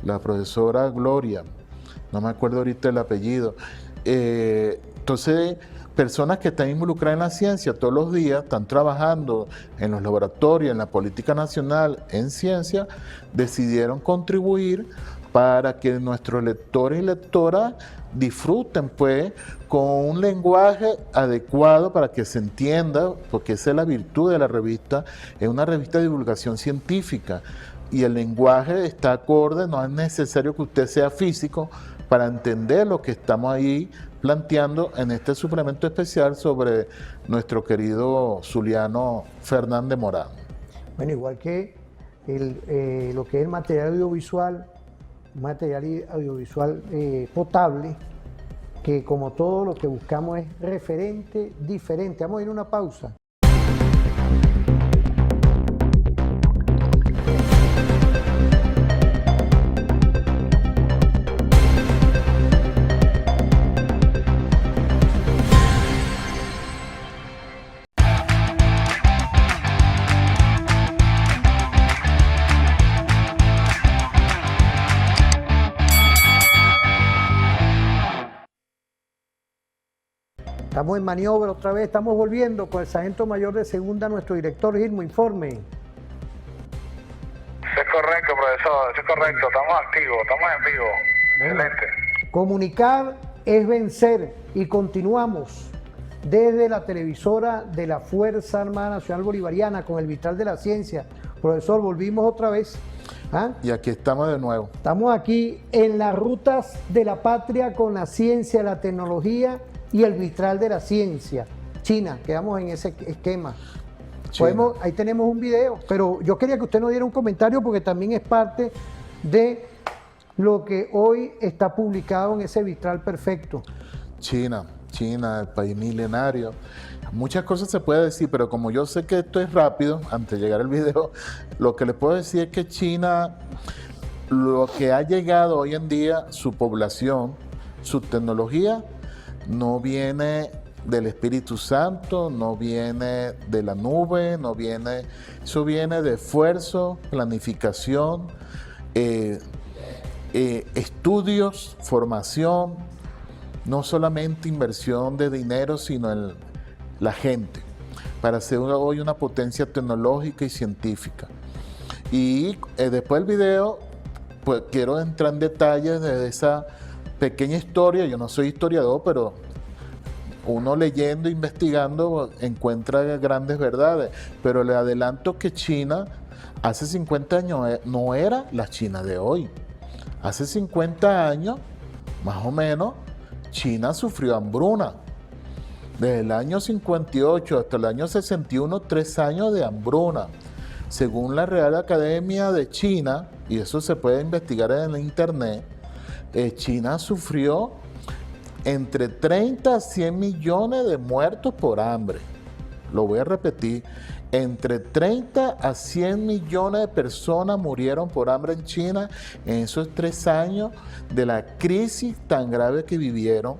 Speaker 3: la profesora Gloria, no me acuerdo ahorita el apellido. Entonces, personas que están involucradas en la ciencia todos los días, están trabajando en los laboratorios, en la política nacional, en ciencia, decidieron contribuir para que nuestros lectores y lectoras disfruten pues con un lenguaje adecuado para que se entienda, porque esa es la virtud de la revista, es una revista de divulgación científica y el lenguaje está acorde, no es necesario que usted sea físico para entender lo que estamos ahí planteando en este suplemento especial sobre nuestro querido zuliano Fernández Morán.
Speaker 2: Bueno, igual que lo que es el material audiovisual potable, que como todo lo que buscamos es referente, diferente. Vamos a ir a una pausa. Estamos en maniobra otra vez, estamos volviendo con el sargento mayor de segunda, nuestro director Gilmo, informe.
Speaker 6: Es correcto, profesor, es correcto, estamos activos, estamos en vivo.
Speaker 2: Bueno,
Speaker 6: Excelente.
Speaker 2: comunicar es vencer y continuamos desde la televisora de la Fuerza Armada Nacional Bolivariana con el Vitral de la Ciencia. Profesor, volvimos otra vez. ¿Ah?
Speaker 3: Y aquí estamos de nuevo.
Speaker 2: Estamos aquí en las rutas de la patria con la ciencia, la tecnología y el Vitral de la Ciencia. China, quedamos en ese esquema. Ahí tenemos un video, pero yo quería que usted nos diera un comentario porque también es parte de lo que hoy está publicado en ese Vitral perfecto.
Speaker 3: China, el país milenario. Muchas cosas se puede decir, pero como yo sé que esto es rápido, antes de llegar al video, lo que les puedo decir es que China, lo que ha llegado hoy en día, su población, su tecnología, no viene del Espíritu Santo, no viene de la nube, eso viene de esfuerzo, planificación, estudios, formación, no solamente inversión de dinero, sino en la gente, para ser hoy una potencia tecnológica y científica. Y después del video, pues quiero entrar en detalles de esa pequeña historia. Yo no soy historiador, pero uno leyendo, investigando, encuentra grandes verdades. Pero le adelanto que China hace 50 años no era la China de hoy. Hace 50 años, más o menos, China sufrió hambruna. Desde el año 58 hasta el año 61, 3 años de hambruna. Según la Real Academia de China, y eso se puede investigar en el internet, China sufrió entre 30 a 100 millones de muertos por hambre. Lo voy a repetir, entre 30 a 100 millones de personas murieron por hambre en China en esos 3 años de la crisis tan grave que vivieron.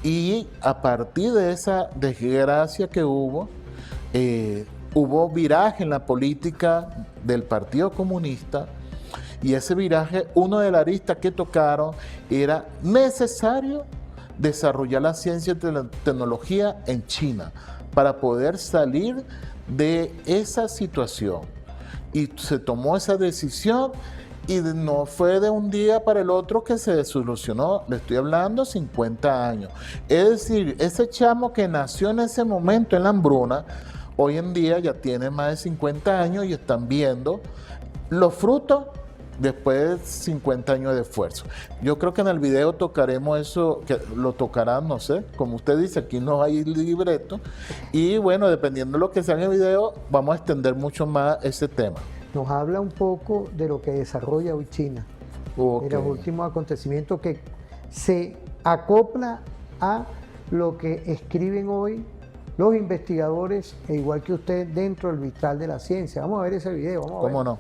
Speaker 3: Y a partir de esa desgracia que hubo viraje en la política del Partido Comunista. Y ese viraje, una de las aristas que tocaron era necesario desarrollar la ciencia y la tecnología en China para poder salir de esa situación. Y se tomó esa decisión y no fue de un día para el otro que se solucionó. Le estoy hablando 50 años. Es decir, ese chamo que nació en ese momento en la hambruna, hoy en día ya tiene más de 50 años y están viendo los frutos después de 50 años de esfuerzo. Yo creo que en el video tocaremos eso, que lo tocarán, no sé, como usted dice, aquí no hay libreto, y bueno, dependiendo de lo que sea en el video, vamos a extender mucho más ese tema.
Speaker 2: Nos habla un poco de lo que desarrolla hoy China,
Speaker 3: Okay.
Speaker 2: de los últimos acontecimientos que se acopla a lo que escriben hoy los investigadores, e igual que usted, dentro del vitral de la ciencia. Vamos a ver ese video. Vamos a ver.
Speaker 3: ¿Cómo no?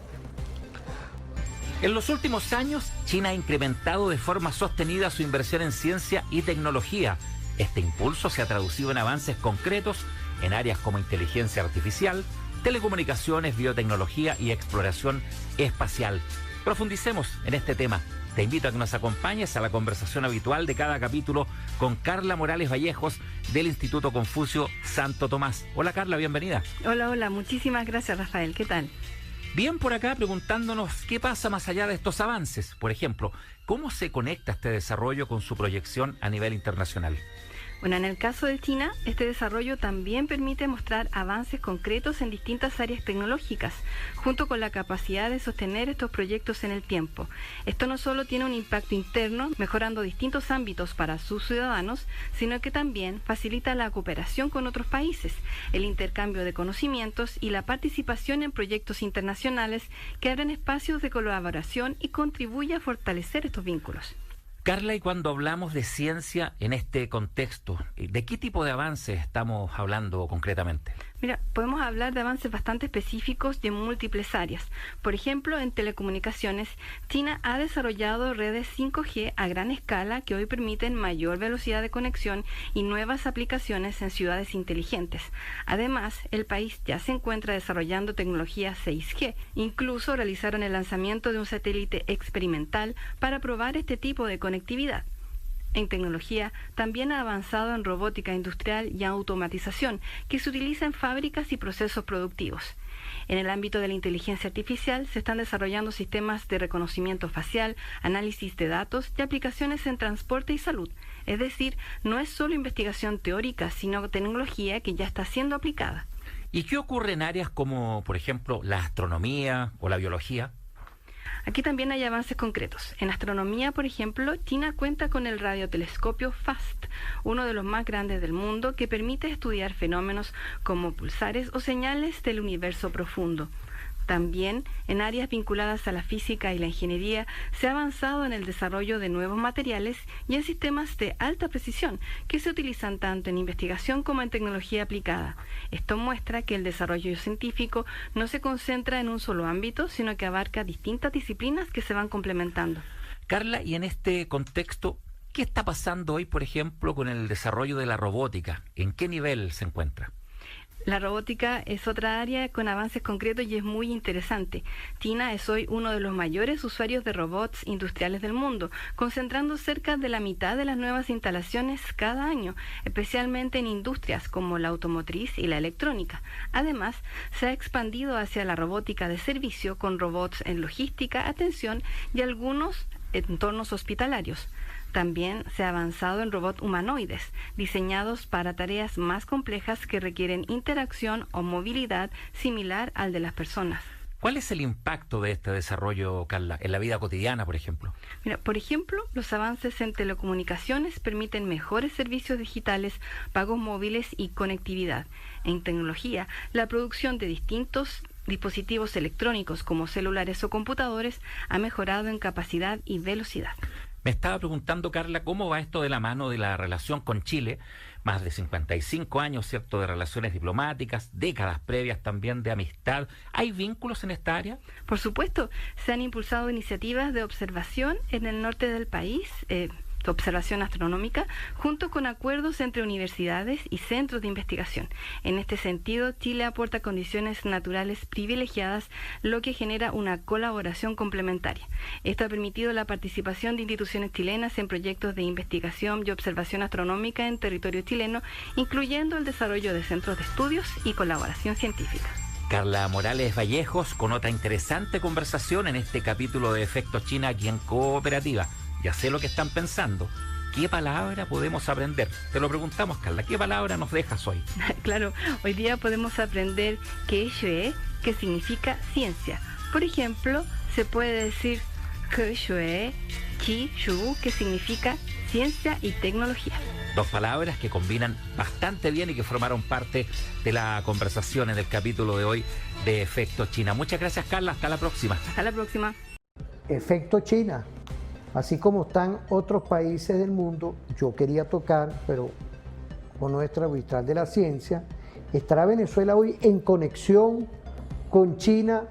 Speaker 9: En los últimos años, China ha incrementado de forma sostenida su inversión en ciencia y tecnología. Este impulso se ha traducido en avances concretos en áreas como inteligencia artificial, telecomunicaciones, biotecnología y exploración espacial. Profundicemos en este tema. Te invito a que nos acompañes a la conversación habitual de cada capítulo con Carla Morales Vallejos del Instituto Confucio Santo Tomás. Hola Carla, bienvenida.
Speaker 10: Hola, muchísimas gracias Rafael, ¿qué tal?
Speaker 9: Bien por acá preguntándonos qué pasa más allá de estos avances. Por ejemplo, ¿cómo se conecta este desarrollo con su proyección a nivel internacional?
Speaker 10: Bueno, en el caso de China, este desarrollo también permite mostrar avances concretos en distintas áreas tecnológicas, junto con la capacidad de sostener estos proyectos en el tiempo. Esto no solo tiene un impacto interno, mejorando distintos ámbitos para sus ciudadanos, sino que también facilita la cooperación con otros países, el intercambio de conocimientos y la participación en proyectos internacionales que abren espacios de colaboración y contribuye a fortalecer estos vínculos.
Speaker 9: Carla, y cuando hablamos de ciencia en este contexto, ¿de qué tipo de avances estamos hablando concretamente?
Speaker 10: Mira, podemos hablar de avances bastante específicos de múltiples áreas. Por ejemplo, en telecomunicaciones, China ha desarrollado redes 5G a gran escala que hoy permiten mayor velocidad de conexión y nuevas aplicaciones en ciudades inteligentes. Además, el país ya se encuentra desarrollando tecnología 6G. Incluso realizaron el lanzamiento de un satélite experimental para probar este tipo de conectividad. En tecnología, también ha avanzado en robótica industrial y automatización, que se utiliza en fábricas y procesos productivos. En el ámbito de la inteligencia artificial, se están desarrollando sistemas de reconocimiento facial, análisis de datos y aplicaciones en transporte y salud. Es decir, no es solo investigación teórica, sino tecnología que ya está siendo aplicada.
Speaker 9: ¿Y qué ocurre en áreas como, por ejemplo, la astronomía o la biología?
Speaker 10: Aquí también hay avances concretos. En astronomía, por ejemplo, China cuenta con el radiotelescopio FAST, uno de los más grandes del mundo, que permite estudiar fenómenos como pulsares o señales del universo profundo. También, en áreas vinculadas a la física y la ingeniería, se ha avanzado en el desarrollo de nuevos materiales y en sistemas de alta precisión que se utilizan tanto en investigación como en tecnología aplicada. Esto muestra que el desarrollo científico no se concentra en un solo ámbito, sino que abarca distintas disciplinas que se van complementando.
Speaker 9: Carla, y en este contexto, ¿qué está pasando hoy, por ejemplo, con el desarrollo de la robótica? ¿En qué nivel se encuentra?
Speaker 10: La robótica es otra área con avances concretos y es muy interesante. China es hoy uno de los mayores usuarios de robots industriales del mundo, concentrando cerca de la mitad de las nuevas instalaciones cada año, especialmente en industrias como la automotriz y la electrónica. Además, se ha expandido hacia la robótica de servicio con robots en logística, atención y algunos entornos hospitalarios. También se ha avanzado en robots humanoides, diseñados para tareas más complejas que requieren interacción o movilidad similar al de las personas.
Speaker 9: ¿Cuál es el impacto de este desarrollo, Carla, en la vida cotidiana, por ejemplo?
Speaker 10: Mira, por ejemplo, los avances en telecomunicaciones permiten mejores servicios digitales, pagos móviles y conectividad. En tecnología, la producción de distintos dispositivos electrónicos como celulares o computadores ha mejorado en capacidad y velocidad.
Speaker 9: Me estaba preguntando, Carla, ¿cómo va esto de la mano de la relación con Chile? Más de 55 años, ¿cierto?, de relaciones diplomáticas, décadas previas también de amistad. ¿Hay vínculos en esta área?
Speaker 10: Por supuesto, se han impulsado iniciativas de observación en el norte del país, observación astronómica, junto con acuerdos entre universidades y centros de investigación. En este sentido, Chile aporta condiciones naturales privilegiadas, lo que genera una colaboración complementaria. Esto ha permitido la participación de instituciones chilenas en proyectos de investigación y observación astronómica en territorio chileno, incluyendo el desarrollo de centros de estudios y colaboración científica.
Speaker 9: Carla Morales Vallejos, con otra interesante conversación en este capítulo de Efectos China aquí en Cooperativa. Ya sé lo que están pensando. ¿Qué palabra podemos aprender? Te lo preguntamos, Carla. ¿Qué palabra nos dejas hoy?
Speaker 10: Claro, hoy día podemos aprender que significa ciencia. Por ejemplo, se puede decir Ke Shui Qi Shu, que significa ciencia y tecnología.
Speaker 9: Dos palabras que combinan bastante bien y que formaron parte de la conversación en el capítulo de hoy de Efecto China. Muchas gracias, Carla. Hasta la próxima.
Speaker 10: Hasta la próxima.
Speaker 2: Efecto China. Así como están otros países del mundo, yo quería tocar, pero con nuestra Vitral de la Ciencia, ¿estará Venezuela hoy en conexión con China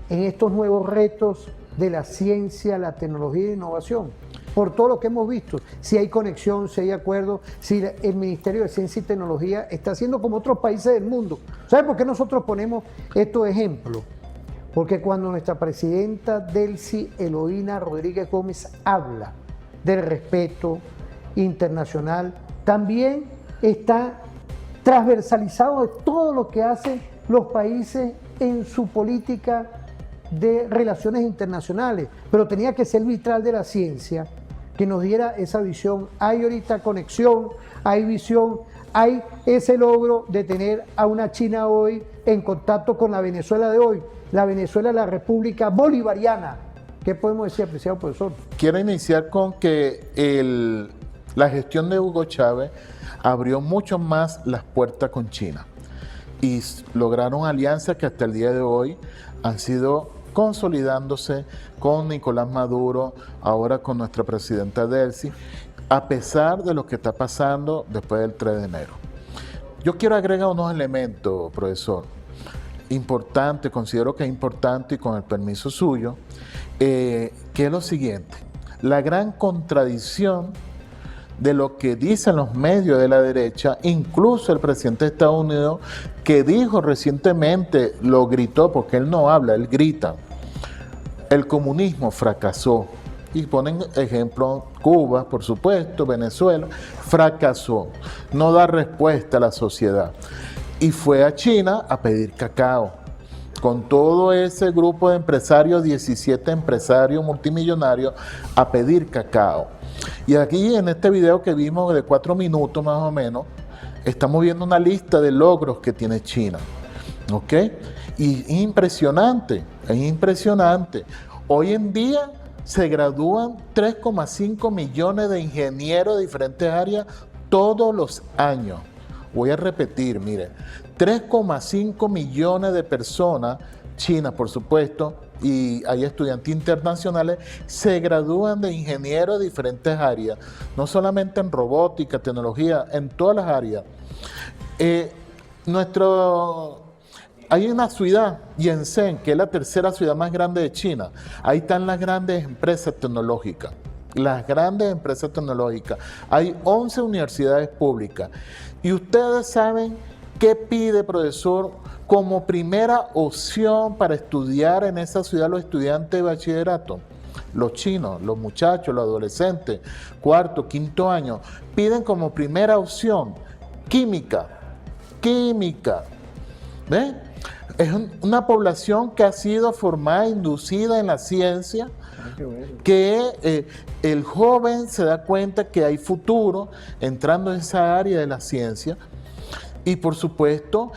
Speaker 2: en estos nuevos retos de la ciencia, la tecnología e innovación? Por todo lo que hemos visto, si hay conexión, si hay acuerdo, si el Ministerio de Ciencia y Tecnología está haciendo como otros países del mundo. ¿Saben por qué nosotros ponemos estos ejemplos? Porque cuando nuestra presidenta Delcy Eloína Rodríguez Gómez habla del respeto internacional, también está transversalizado de todo lo que hacen los países en su política de relaciones internacionales, pero tenía que ser Vitral de la Ciencia que nos diera esa visión. Hay ahorita conexión, hay visión, hay ese logro de tener a una China hoy en contacto con la Venezuela de hoy, la Venezuela, la República Bolivariana. ¿Qué podemos decir, apreciado profesor?
Speaker 3: Quiero iniciar con que la gestión de Hugo Chávez abrió mucho más las puertas con China y lograron alianzas que hasta el día de hoy han sido consolidándose con Nicolás Maduro, ahora con nuestra presidenta Delcy, a pesar de lo que está pasando después del 3 de enero. Yo quiero agregar unos elementos, profesor, importante, considero que es importante y con el permiso suyo, que es lo siguiente: la gran contradicción de lo que dicen los medios de la derecha, incluso el presidente de Estados Unidos, que dijo recientemente, lo gritó, porque él no habla, él grita, el comunismo fracasó. Y ponen ejemplo Cuba, por supuesto, Venezuela, fracasó, no da respuesta a la sociedad. Y fue a China a pedir cacao, con todo ese grupo de empresarios, 17 empresarios multimillonarios, a pedir cacao. Y aquí en este video que vimos de 4 minutos más o menos, estamos viendo una lista de logros que tiene China, ¿ok? Y es impresionante, es impresionante. Hoy en día se gradúan 3,5 millones de ingenieros de diferentes áreas todos los años. Voy a repetir, mire, 3,5 millones de personas, China por supuesto, y hay estudiantes internacionales, se gradúan de ingenieros de diferentes áreas, no solamente en robótica, tecnología, en todas las áreas. Hay una ciudad, Shenzhen, que es la tercera ciudad más grande de China. Ahí están las grandes empresas tecnológicas. Las grandes empresas tecnológicas. Hay 11 universidades públicas. Y ustedes saben qué pide, profesor, como primera opción para estudiar en esa ciudad los estudiantes de bachillerato. Los chinos, los muchachos, los adolescentes, 4º, 5º año, piden como primera opción química. Química. ¿Ven? Es una población que ha sido formada, inducida en la ciencia, que el joven se da cuenta que hay futuro entrando en esa área de la ciencia y por supuesto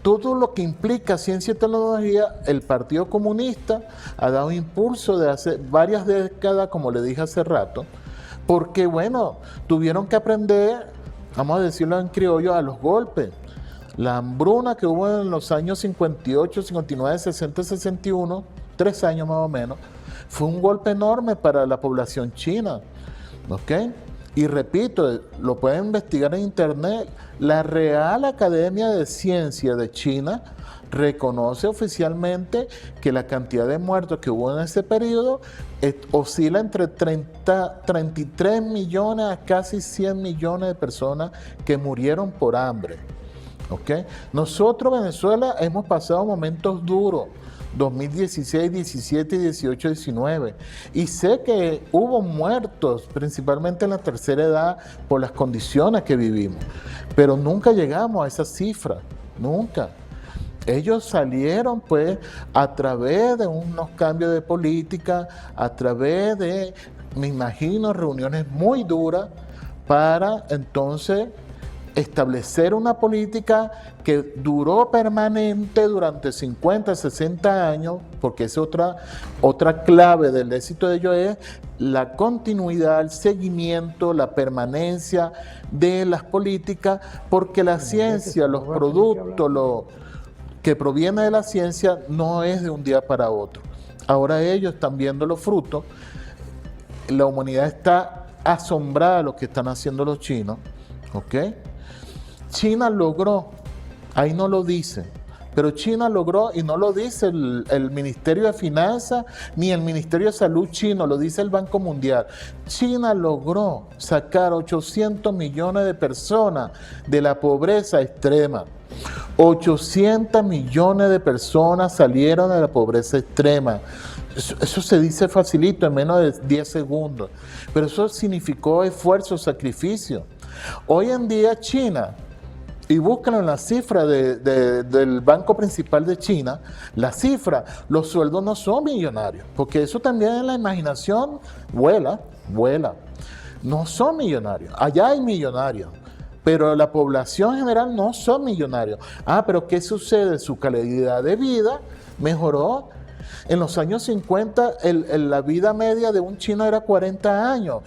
Speaker 3: todo lo que implica ciencia y tecnología. El Partido Comunista ha dado impulso de hace varias décadas, como le dije hace rato, porque bueno, tuvieron que aprender, vamos a decirlo en criollo, a los golpes. La hambruna que hubo en los años 58, 59, 60, 61, 3 años más o menos, fue un golpe enorme para la población china, ¿ok? Y repito, lo pueden investigar en internet, la Real Academia de Ciencias de China reconoce oficialmente que la cantidad de muertos que hubo en ese periodo oscila entre 33 millones a casi 100 millones de personas que murieron por hambre. ¿Okay? Nosotros, Venezuela, hemos pasado momentos duros, 2016, 17, 18, 19, y sé que hubo muertos, principalmente en la tercera edad, por las condiciones que vivimos, pero nunca llegamos a esa cifra, nunca. Ellos salieron pues a través de unos cambios de política, a través de, me imagino, reuniones muy duras para entonces establecer una política que duró permanente durante 50, 60 años, porque es otra clave del éxito de ello, es la continuidad, el seguimiento, la permanencia de las políticas, porque la ciencia, los productos, lo que proviene de la ciencia no es de un día para otro. Ahora ellos están viendo los frutos, la humanidad está asombrada de lo que están haciendo los chinos, ¿ok? China logró, ahí no lo dice, pero China logró, y no lo dice el Ministerio de Finanzas ni el Ministerio de Salud chino, lo dice el Banco Mundial. China logró sacar 800 millones de personas de la pobreza extrema. 800 millones de personas salieron de la pobreza extrema. Eso se dice facilito, en menos de 10 segundos. Pero eso significó esfuerzo, sacrificio. Hoy en día China, y búscalo en la cifra del Banco Principal de China, la cifra, los sueldos no son millonarios, porque eso también en la imaginación vuela. No son millonarios, allá hay millonarios, pero la población general no son millonarios. Pero ¿qué sucede? Su calidad de vida mejoró. En los años 50, la vida media de un chino era 40 años.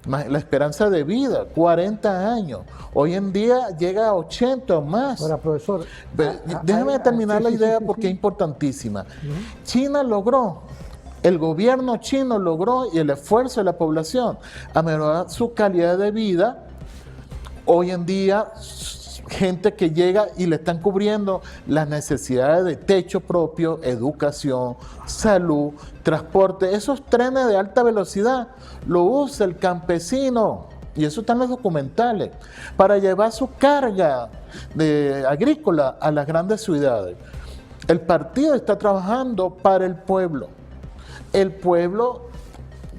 Speaker 3: La esperanza de vida, 40 años. Hoy en día llega a 80 o más.
Speaker 2: Ahora, profesor,
Speaker 3: déjame terminar la idea porque es importantísima. China logró, el gobierno chino logró, y el esfuerzo de la población, a mejorar su calidad de vida. Hoy en día, gente que llega y le están cubriendo las necesidades de techo propio, educación, salud, transporte. Esos trenes de alta velocidad lo usa el campesino, y eso está en los documentales, para llevar su carga agrícola a las grandes ciudades. El partido está trabajando para el pueblo. El pueblo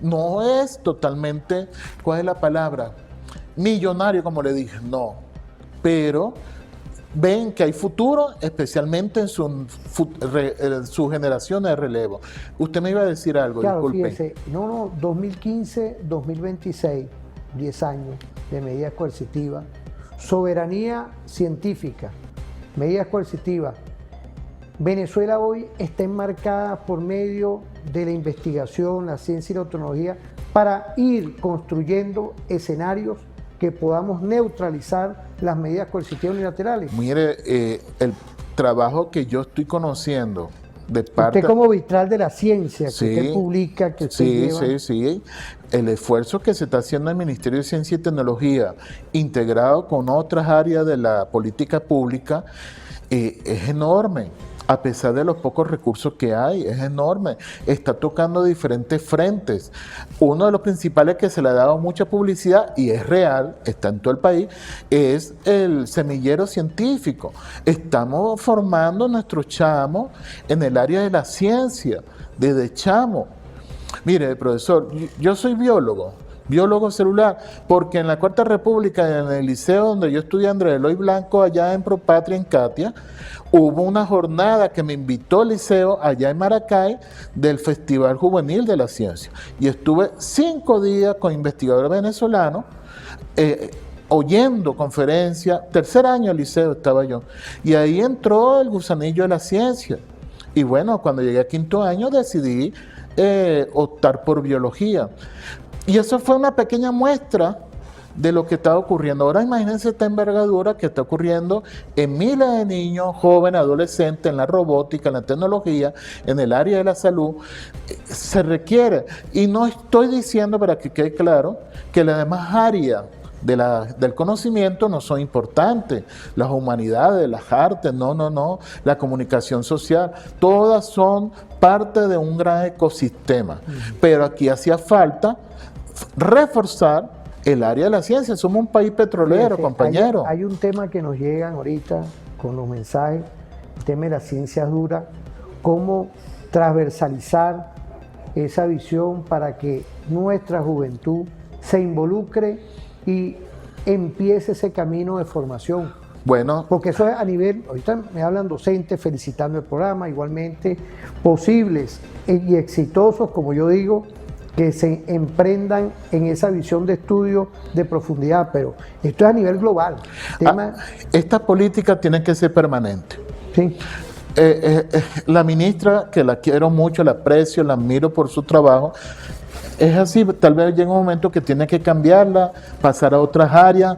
Speaker 3: no es totalmente, ¿cuál es la palabra? Millonario, como le dije, no. Pero ven que hay futuro, especialmente en su generación de relevo. Usted me iba a decir algo,
Speaker 2: claro,
Speaker 3: disculpe.
Speaker 2: Fíjese, 2015, 2026, 10 años de medidas coercitivas, soberanía científica, medidas coercitivas. Venezuela hoy está enmarcada por medio de la investigación, la ciencia y la tecnología para ir construyendo escenarios que podamos neutralizar las medidas coercitivas unilaterales.
Speaker 3: Mire, el trabajo que yo estoy conociendo de parte...
Speaker 2: Usted como vitral de la ciencia, que usted publica, que usted lleva...
Speaker 3: Sí. El esfuerzo que se está haciendo en el Ministerio de Ciencia y Tecnología, integrado con otras áreas de la política pública, es enorme. A pesar de los pocos recursos que hay, es enorme. Está tocando diferentes frentes. Uno de los principales que se le ha dado mucha publicidad, y es real, está en todo el país, es el semillero científico. Estamos formando nuestros chamos en el área de la ciencia, desde chamo. Mire, profesor, yo soy biólogo celular, porque en la Cuarta República, en el liceo donde yo estudié, Andrés Eloy Blanco, allá en Propatria, en Catia, hubo una jornada que me invitó el liceo allá en Maracay del Festival Juvenil de la Ciencia, y estuve 5 días con investigadores venezolanos oyendo conferencias. 3er año del liceo estaba yo, y ahí entró el gusanillo de la ciencia. Y bueno, cuando llegué a 5º año decidí optar por biología. Y eso fue una pequeña muestra de lo que está ocurriendo. Ahora imagínense esta envergadura que está ocurriendo en miles de niños, jóvenes, adolescentes, en la robótica, en la tecnología, en el área de la salud. Se requiere, y no estoy diciendo, para que quede claro, que las demás áreas del conocimiento no son importantes, las humanidades, las artes, no, la comunicación social, todas son parte de un gran ecosistema. Pero aquí hacía falta reforzar el área de la ciencia. Somos un país petrolero, compañero.
Speaker 2: Hay un tema que nos llegan ahorita con los mensajes, el tema de la ciencia dura, cómo transversalizar esa visión para que nuestra juventud se involucre y empiece ese camino de formación.
Speaker 3: Bueno,
Speaker 2: porque eso es a nivel, ahorita me hablan docentes felicitando el programa, igualmente posibles y exitosos, como yo digo, que se emprendan en esa visión de estudio de profundidad, pero esto es a nivel global.
Speaker 3: Esta política tiene que ser permanente.
Speaker 2: Sí.
Speaker 3: La ministra, que la quiero mucho, la aprecio, la admiro por su trabajo, es así, tal vez llega un momento que tiene que cambiarla, pasar a otras áreas,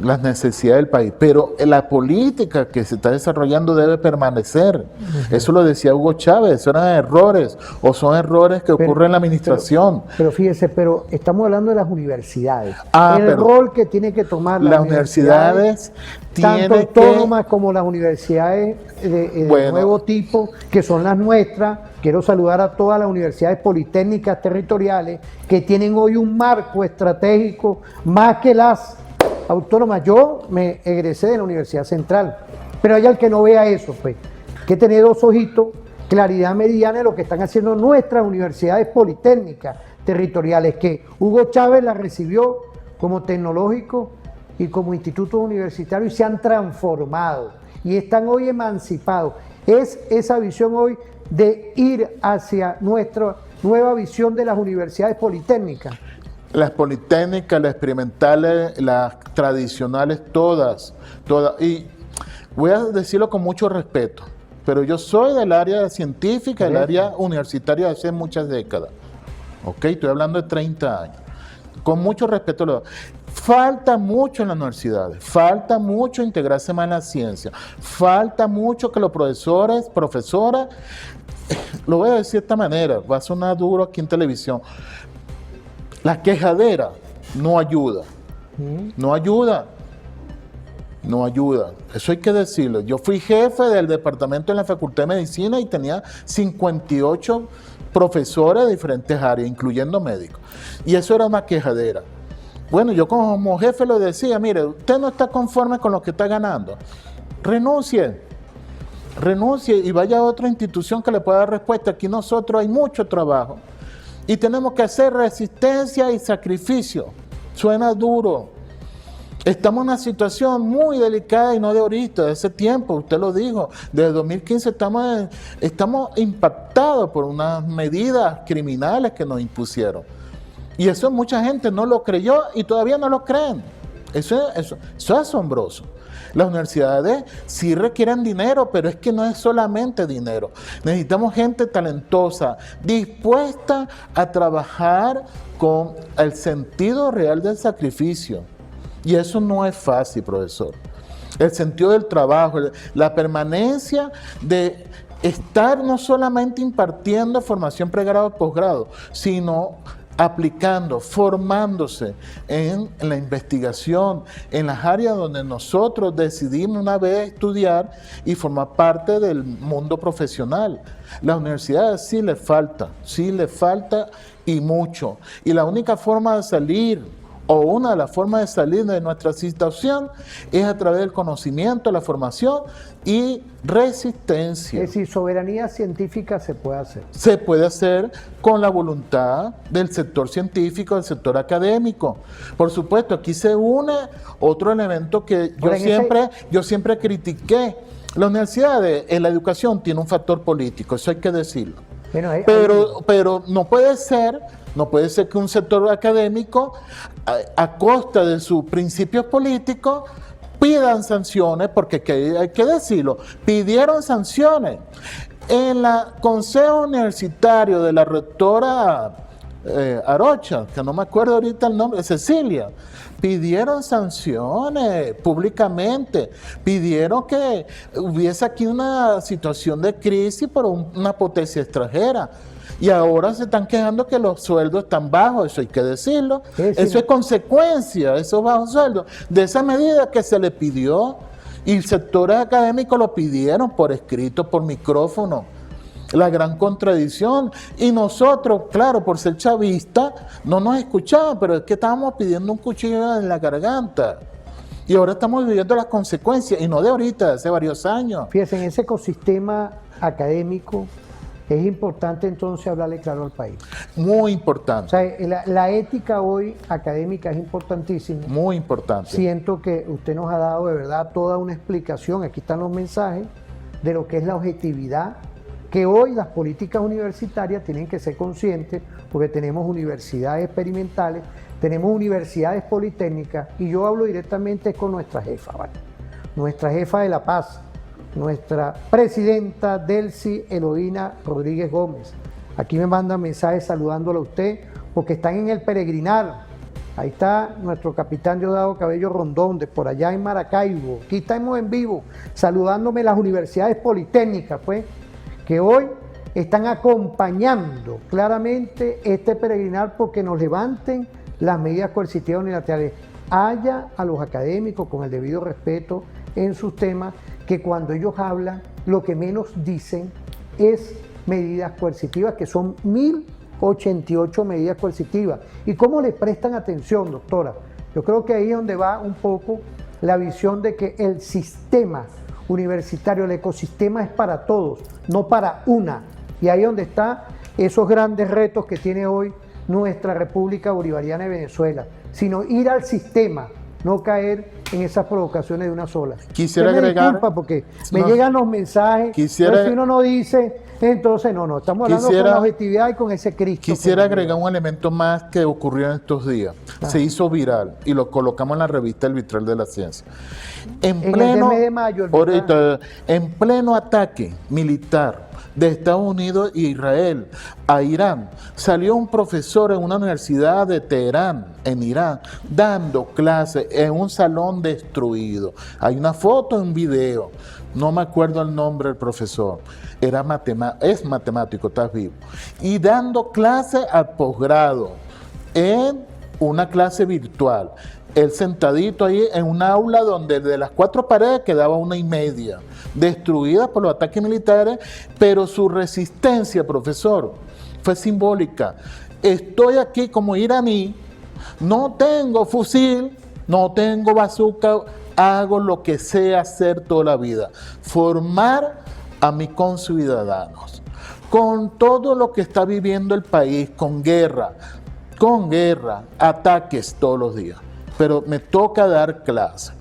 Speaker 3: las necesidades del país, pero la política que se está desarrollando debe permanecer. Eso lo decía Hugo Chávez, eso eran errores, o son errores que ocurren en la administración.
Speaker 2: Pero fíjese, pero estamos hablando de las universidades.
Speaker 3: El
Speaker 2: rol que tiene que tomar
Speaker 3: las universidades
Speaker 2: tanto autónomas como las universidades de nuevo tipo, que son las nuestras. Quiero saludar a todas las universidades politécnicas territoriales que tienen hoy un marco estratégico más que las autónomas. Yo me egresé de la Universidad Central, pero hay al que no vea eso, pues, que tener dos ojitos, claridad mediana de lo que están haciendo nuestras universidades politécnicas territoriales, que Hugo Chávez las recibió como tecnológico y como instituto universitario y se han transformado y están hoy emancipados. Es esa visión hoy de ir hacia nuestra nueva visión de las universidades politécnicas.
Speaker 3: Las politécnicas, las experimentales, las tradicionales, todas. Y voy a decirlo con mucho respeto, pero yo soy del área científica, del área universitaria hace muchas décadas. ¿Ok? Estoy hablando de 30 años. Con mucho respeto. Falta mucho en las universidades, falta mucho integrarse más en la ciencia, falta mucho que los profesoras, lo voy a decir de esta manera, va a sonar duro aquí en televisión, la quejadera no ayuda, no ayuda, eso hay que decirlo. Yo fui jefe del departamento en la Facultad de Medicina y tenía 58 profesores de diferentes áreas, incluyendo médicos, y eso era una quejadera. Bueno, yo como jefe le decía, mire, usted no está conforme con lo que está ganando, renuncie y vaya a otra institución que le pueda dar respuesta. Aquí nosotros hay mucho trabajo y tenemos que hacer resistencia y sacrificio. Suena duro. Estamos en una situación muy delicada y no de ahorita, de ese tiempo, usted lo dijo, desde 2015 estamos impactados por unas medidas criminales que nos impusieron. Y eso mucha gente no lo creyó y todavía no lo creen. Eso es asombroso. Las universidades sí requieren dinero, pero es que no es solamente dinero. Necesitamos gente talentosa, dispuesta a trabajar con el sentido real del sacrificio. Y eso no es fácil, profesor. El sentido del trabajo, la permanencia de estar no solamente impartiendo formación pregrado o posgrado, sino aplicando, formándose en la investigación, en las áreas donde nosotros decidimos una vez estudiar y formar parte del mundo profesional. Las universidades sí le falta y mucho. Y la única forma de salir, o una de las formas de salir de nuestra situación, es a través del conocimiento, la formación y resistencia.
Speaker 2: Es decir, soberanía científica se puede hacer.
Speaker 3: Se puede hacer con la voluntad del sector científico, del sector académico. Por supuesto, aquí se une otro elemento que yo siempre critiqué. La universidad en la educación tiene un factor político, eso hay que decirlo. Bueno, pero no puede ser que un sector académico, a costa de sus principios políticos, pidan sanciones, porque hay que decirlo, pidieron sanciones. En el Consejo Universitario de la rectora Arocha, que no me acuerdo ahorita el nombre, Cecilia, pidieron sanciones públicamente, pidieron que hubiese aquí una situación de crisis por una potencia extranjera. Y ahora se están quejando que los sueldos están bajos, eso hay que decirlo. Eso es consecuencia, esos bajos sueldos, de esa medida que se le pidió. Y sectores académicos lo pidieron por escrito, por micrófono. La gran contradicción. Y nosotros, claro, por ser chavistas, no nos escuchaban, pero es que estábamos pidiendo un cuchillo en la garganta. Y ahora estamos viviendo las consecuencias, y no de ahorita, de hace varios años.
Speaker 2: Fíjense, en ese ecosistema académico, es importante entonces hablarle claro al país.
Speaker 3: Muy importante.
Speaker 2: O sea, la ética hoy académica es importantísima.
Speaker 3: Muy importante.
Speaker 2: Siento que usted nos ha dado de verdad toda una explicación, aquí están los mensajes, de lo que es la objetividad, que hoy las políticas universitarias tienen que ser conscientes, porque tenemos universidades experimentales, tenemos universidades politécnicas, y yo hablo directamente con nuestra jefa, ¿vale? Nuestra jefa de La Paz, nuestra presidenta Delcy Eloína Rodríguez Gómez. Aquí me mandan mensajes saludándola a usted, porque están en el peregrinar. Ahí está nuestro capitán Diosdado Cabello Rondón, de por allá en Maracaibo. Aquí estamos en vivo, saludándome las universidades politécnicas, pues, que hoy están acompañando claramente este peregrinar porque nos levanten las medidas coercitivas unilaterales. Haya a los académicos, con el debido respeto en sus temas, que cuando ellos hablan, lo que menos dicen es medidas coercitivas, que son 1088 medidas coercitivas. ¿Y cómo le prestan atención, doctora? Yo creo que ahí es donde va un poco la visión de que el sistema universitario, el ecosistema es para todos, no para una. Y ahí es donde están esos grandes retos que tiene hoy nuestra República Bolivariana de Venezuela, sino ir al sistema, no caer en esas provocaciones de una sola.
Speaker 3: Quisiera
Speaker 2: me
Speaker 3: agregar...
Speaker 2: disculpa porque me llegan los mensajes, pero si uno no dice, entonces no, estamos hablando con la objetividad y con ese Cristo.
Speaker 3: Quisiera agregar un elemento más que ocurrió en estos días. Se hizo viral y lo colocamos en la revista El Vitral de la Ciencia. En pleno,
Speaker 2: el mes de mayo,
Speaker 3: en pleno ataque militar de Estados Unidos e Israel a Irán, salió un profesor en una universidad de Teherán, en Irán, dando clases en un salón destruido. Hay una foto, un video, no me acuerdo el nombre del profesor, es matemático, está vivo, y dando clases al posgrado en una clase virtual. Él sentadito ahí en un aula donde de las 4 paredes quedaba 1,5, destruida por los ataques militares, pero su resistencia, profesor, fue simbólica. Estoy aquí como iraní, no tengo fusil, no tengo bazooka, hago lo que sé hacer toda la vida, formar a mis conciudadanos, con todo lo que está viviendo el país, con guerra, ataques todos los días. Pero me toca dar clase.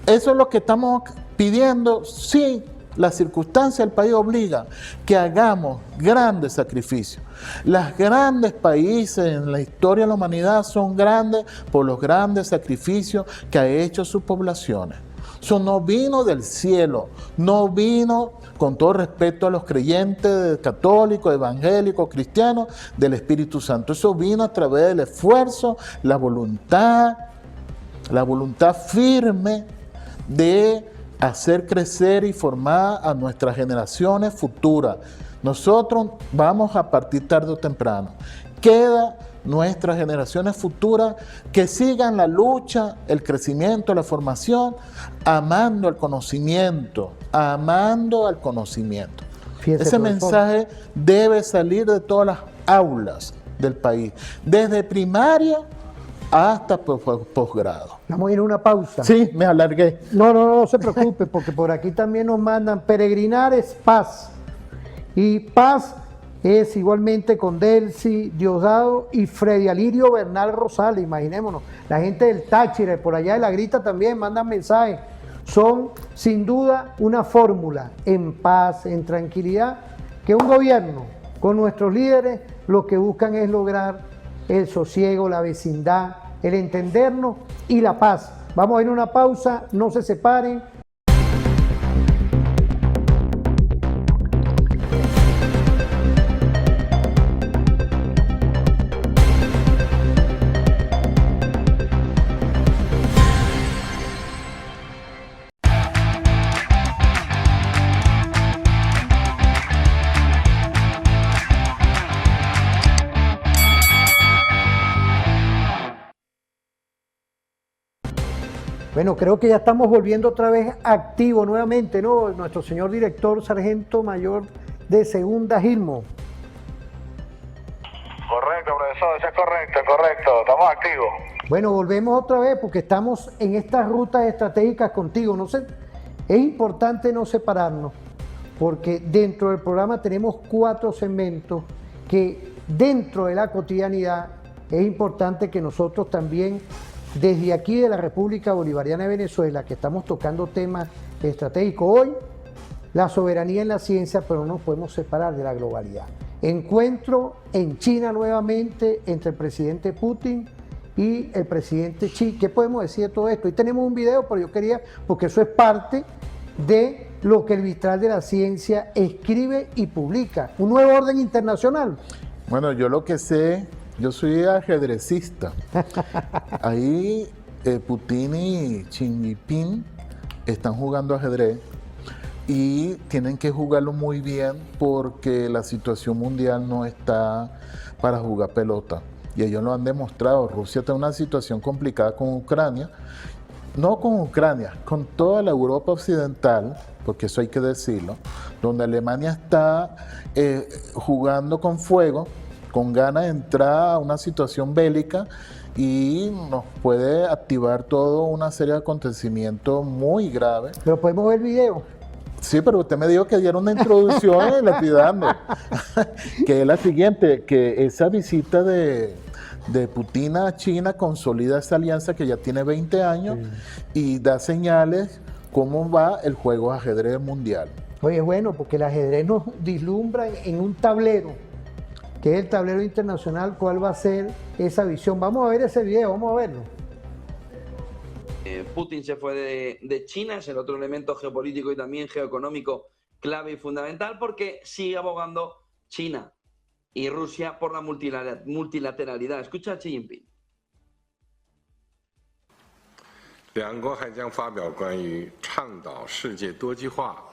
Speaker 3: Eso es lo que estamos pidiendo. Sí, la circunstancia del país obliga que hagamos grandes sacrificios. Los grandes países en la historia de la humanidad son grandes por los grandes sacrificios que ha hecho sus poblaciones. Eso no vino del cielo, no vino, con todo respeto a los creyentes católicos, evangélicos, cristianos, del Espíritu Santo. Eso vino a través del esfuerzo, la voluntad firme de hacer crecer y formar a nuestras generaciones futuras. Nosotros vamos a partir tarde o temprano. Queda nuestras generaciones futuras que sigan la lucha, el crecimiento, la formación, amando al conocimiento,
Speaker 2: Fíjese,
Speaker 3: Ese mensaje debe salir de todas las aulas del país, desde primaria hasta posgrado.
Speaker 2: Vamos a ir a una pausa.
Speaker 3: Sí, me alargué.
Speaker 2: No se preocupe, porque por aquí también nos mandan peregrinar es paz. Y paz es igualmente con Delcy Diosdado y Freddy Alirio Bernal Rosales, imaginémonos. La gente del Táchira, por allá de La Grita también mandan mensajes. Son sin duda una fórmula en paz, en tranquilidad, que un gobierno con nuestros líderes lo que buscan es lograr el sosiego, la vecindad, el entendernos y la paz. Vamos a ir a una pausa, no se separen. Bueno, creo que ya estamos volviendo otra vez activo nuevamente, ¿no? Nuestro señor director, sargento mayor de Segunda Gilmo.
Speaker 6: Correcto, profesor, eso es correcto, estamos activos.
Speaker 2: Bueno, volvemos otra vez porque estamos en estas rutas estratégicas contigo. No sé, es importante no separarnos porque dentro del programa tenemos 4 segmentos que dentro de la cotidianidad es importante que nosotros también, desde aquí de la República Bolivariana de Venezuela, que estamos tocando temas estratégicos hoy, la soberanía en la ciencia, pero no nos podemos separar de la globalidad. Encuentro en China nuevamente entre el presidente Putin y el presidente Xi. ¿Qué podemos decir de todo esto? Hoy tenemos un video, pero yo quería, porque eso es parte de lo que el Vitral de la Ciencia escribe y publica. Un nuevo orden internacional.
Speaker 3: Bueno, yo lo que sé, yo soy ajedrecista. Ahí Putin y Xi Jinping están jugando ajedrez y tienen que jugarlo muy bien porque la situación mundial no está para jugar pelota. Y ellos lo han demostrado. Rusia está en una situación complicada con Ucrania. No con Ucrania, con toda la Europa occidental, porque eso hay que decirlo, donde Alemania está jugando con fuego, con ganas de entrar a una situación bélica y nos puede activar toda una serie de acontecimientos muy graves.
Speaker 2: Pero podemos ver el video.
Speaker 3: Sí, pero usted me dijo que diera una introducción y la estoy dando. Que es la siguiente, que esa visita de Putin a China consolida esa alianza que ya tiene 20 años y da señales cómo va el juego de ajedrez mundial.
Speaker 2: Oye, bueno, porque el ajedrez nos vislumbra en un tablero, que es el tablero internacional, cuál va a ser esa visión. Vamos a ver ese video, vamos a verlo.
Speaker 11: Putin se fue de China, es el otro elemento geopolítico y también geoeconómico clave y fundamental, porque sigue abogando China y Rusia por la multilateralidad. Escucha a Xi Jinping.
Speaker 12: 两国还将发表关于倡导世界多极化